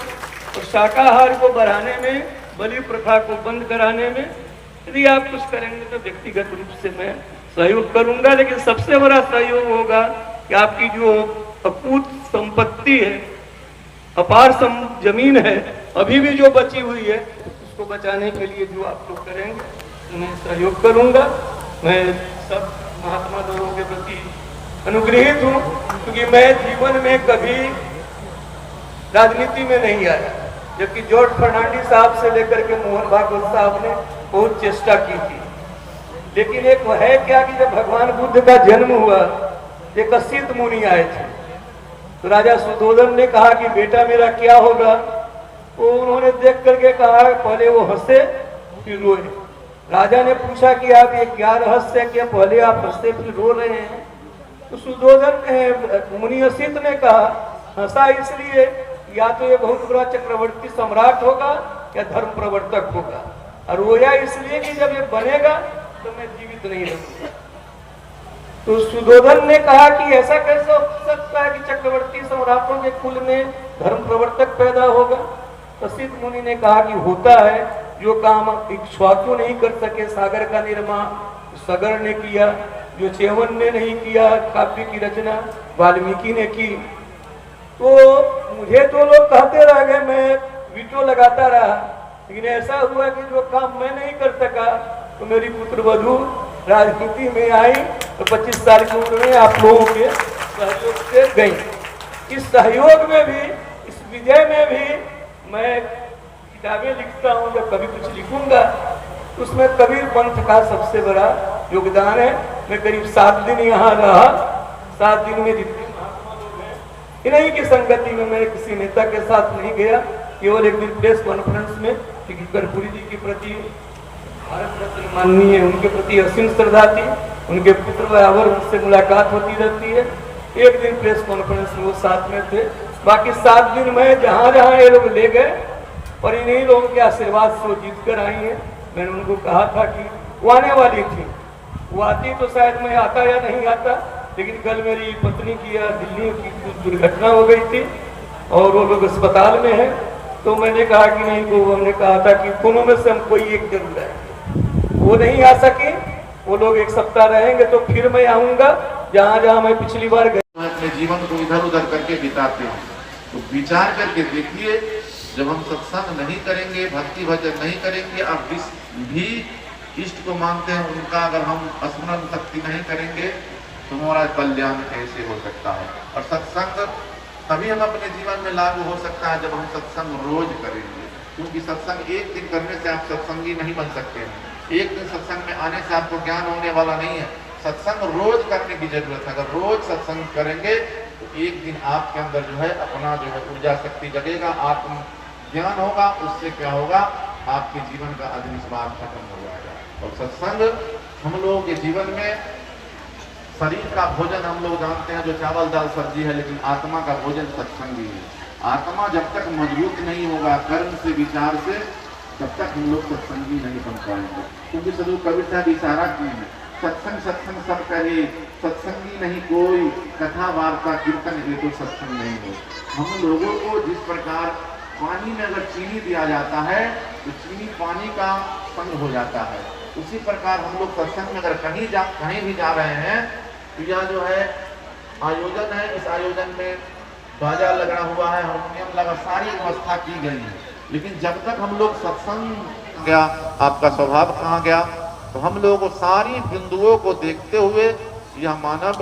Speaker 6: और शाकाहार को बढ़ाने में, बलि प्रथा को बंद कराने में यदि आप कुछ करेंगे तो व्यक्तिगत रूप से मैं सहयोग करूंगा। लेकिन सबसे बड़ा सहयोग होगा कि आपकी जो अकूत संपत्ति है, अपार जमीन है, अभी भी जो बची हुई है, उसको बचाने के लिए जो आप लोग करेंगे मैं सहयोग करूंगा। मैं सब महात्मा लोगों के प्रति अनुग्रहित हूँ, क्योंकि मैं जीवन में कभी राजनीति में नहीं आया। जबकि जॉर्ज फर्नांडिस साहब से लेकर के मोहन भागवत साहब ने बहुत चेष्टा की थी। लेकिन एक है क्या कि जब भगवान बुद्ध का जन्म हुआ, एक असित मुनि आए थे, तो राजा सुधोधन ने कहा कि बेटा मेरा क्या होगा। तो उन्होंने देख करके कहा, पहले वो हंसे फिर रोए। राजा ने पूछा कि आप ये क्या रहस्य है कि पहले आप हंसते फिर रो रहे हैं। तो सुधोधन मुनि असित ने कहा, हंसा इसलिए या तो ये बहुत बड़ा चक्रवर्ती सम्राट होगा या धर्म प्रवर्तक होगा, और रोया इसलिए कि जब ये बनेगा तो मैं जीवित नहीं रहूंगा। तो सुधोधन ने कहा कि ऐसा कैसे हो सकता है कि चक्रवर्ती सम्राटों के कुल में धर्म प्रवर्तक पैदा होगा। असित मुनि ने कहा कि होता है, जो काम इक्ष्वाकु नहीं कर सके, सागर का निर्माण सगर ने किया, जो चेवन ने नहीं किया, काव्य की रचना वाल्मीकि ने की। तो मुझे तो लोग कहते रह गए, मैं वीटो लगाता रहा। लेकिन ऐसा हुआ कि जो काम मैं नहीं कर सका, तो मेरी पुत्रवधू राजनीति में आई, तो 25 साल की उम्र में आप लोगों के सहयोग से गई। इस सहयोग में भी, इस विजय में भी मैं किताबें लिखता हूँ। जब कभी कुछ लिखूंगा तो उसमें कबीर पंथ का सबसे बड़ा योगदान है। मैं करीब 7 दिन यहाँ रहा। 7 दिन में जितने महात्मा लोग हैं, इन्हीं की संगति में मैं किसी नेता के साथ नहीं गया। केवल एक दिन प्रेस कॉन्फ्रेंस में कर्पूरी जी के प्रति, भारत रत्न माननीय, उनके प्रति असीम श्रद्धा थी। उनके पुत्र बराबर उनसे मुलाकात होती रहती है। एक दिन प्रेस कॉन्फ्रेंस में वो साथ में थे। बाकी 7 दिन में जहाँ जहाँ ये लोग ले गए और इन्हीं लोगों के आशीर्वाद से वो जीत कर आई हैं। मैंने उनको कहा था कि वो आने वाली थी, वो आती तो शायद मैं आता या नहीं आता। लेकिन कल मेरी पत्नी की दिल्ली की कुछ दुर्घटना हो गई थी और वो लोग अस्पताल में है। तो मैंने कहा कि नहीं, वो हमने कहा था कि दोनों में से हम कोई एक जरूर आएंगे। वो नहीं आ सके, वो लोग 1 सप्ताह रहेंगे, तो फिर मैं आऊँगा जहाँ जहाँ मैं पिछली बार गया।
Speaker 7: मैं अपने जीवन को इधर उधर करके बिताते हैं। तो विचार करके देखिए, जब हम सत्संग नहीं करेंगे, भक्ति भजन नहीं करेंगे, अब जिस भी इष्ट को मानते हैं उनका अगर हम स्मरण शक्ति नहीं करेंगे तो हमारा कल्याण कैसे हो सकता है। और सत्संग तभी हम अपने जीवन में लागू हो सकता है जब हम सत्संग रोज करेंगे। क्योंकि सत्संग एक दिन करने से आप सत्संगी नहीं बन सकते हैं। एक दिन सत्संग में आने से आपको ज्ञान होने वाला नहीं है। सत्संग रोज करने की जरूरत है। अगर रोज सत्संग करेंगे तो एक दिन आपके अंदर जो है अपना जो है ऊर्जा शक्ति जगेगा, आत्म ज्ञान होगा। उससे क्या होगा, आपके जीवन का अंधविश्वास खत्म हो जाएगा। और सत्संग हम लोगों के जीवन में, शरीर का भोजन हम लोग जानते हैं जो चावल दाल सब्जी है, लेकिन आत्मा का भोजन सत्संग ही है। आत्मा जब तक मजबूत नहीं होगा कर्म से विचार से, तब तक हम लोग सत्संगी नहीं बन पाएंगे। क्योंकि सदु कबीर साहब इशारा किए हैं, सत्संग सत्संग सब कहे, सत्संगी नहीं कोई, कथा वार्ता कीर्तन ये तो सत्संग नहीं हो। हम लोगों को जिस प्रकार पानी में अगर चीनी दिया जाता है तो चीनी पानी का संग हो जाता है, उसी प्रकार हम लोग सत्संग में अगर कहीं भी जा रहे हैं तो यह जो है आयोजन है, इस आयोजन में बाजा लगा हुआ है, हारमोनियम लगा, सारी व्यवस्था की गई है। लेकिन जब तक हम लोग सत्संग गया, आपका स्वभाव कहाँ गया, तो हम लोगों को सारी बिंदुओं को देखते हुए यह मानव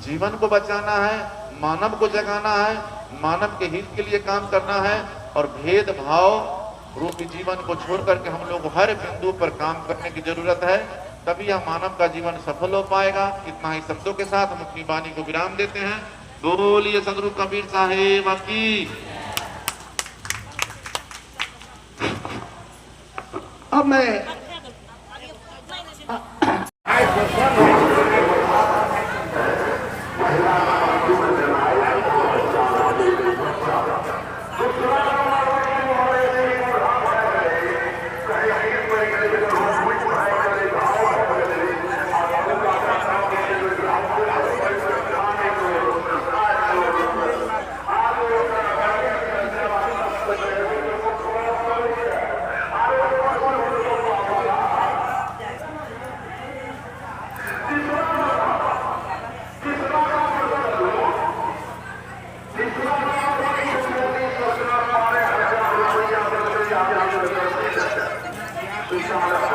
Speaker 7: जीवन को बचाना है, मानव को जगाना है, मानव के हित के लिए काम करना है और भेदभाव रूपी जीवन को छोड़ करके हम लोग हर बिंदु पर काम करने की जरूरत है। तभी यह मानव का जीवन सफल हो पाएगा। इतना ही शब्दों के साथ हम अपनी वाणी को विराम देते हैं। बोलिए सदगुरु कबीर साहेब की।
Speaker 2: अब मैं
Speaker 8: Inshallah.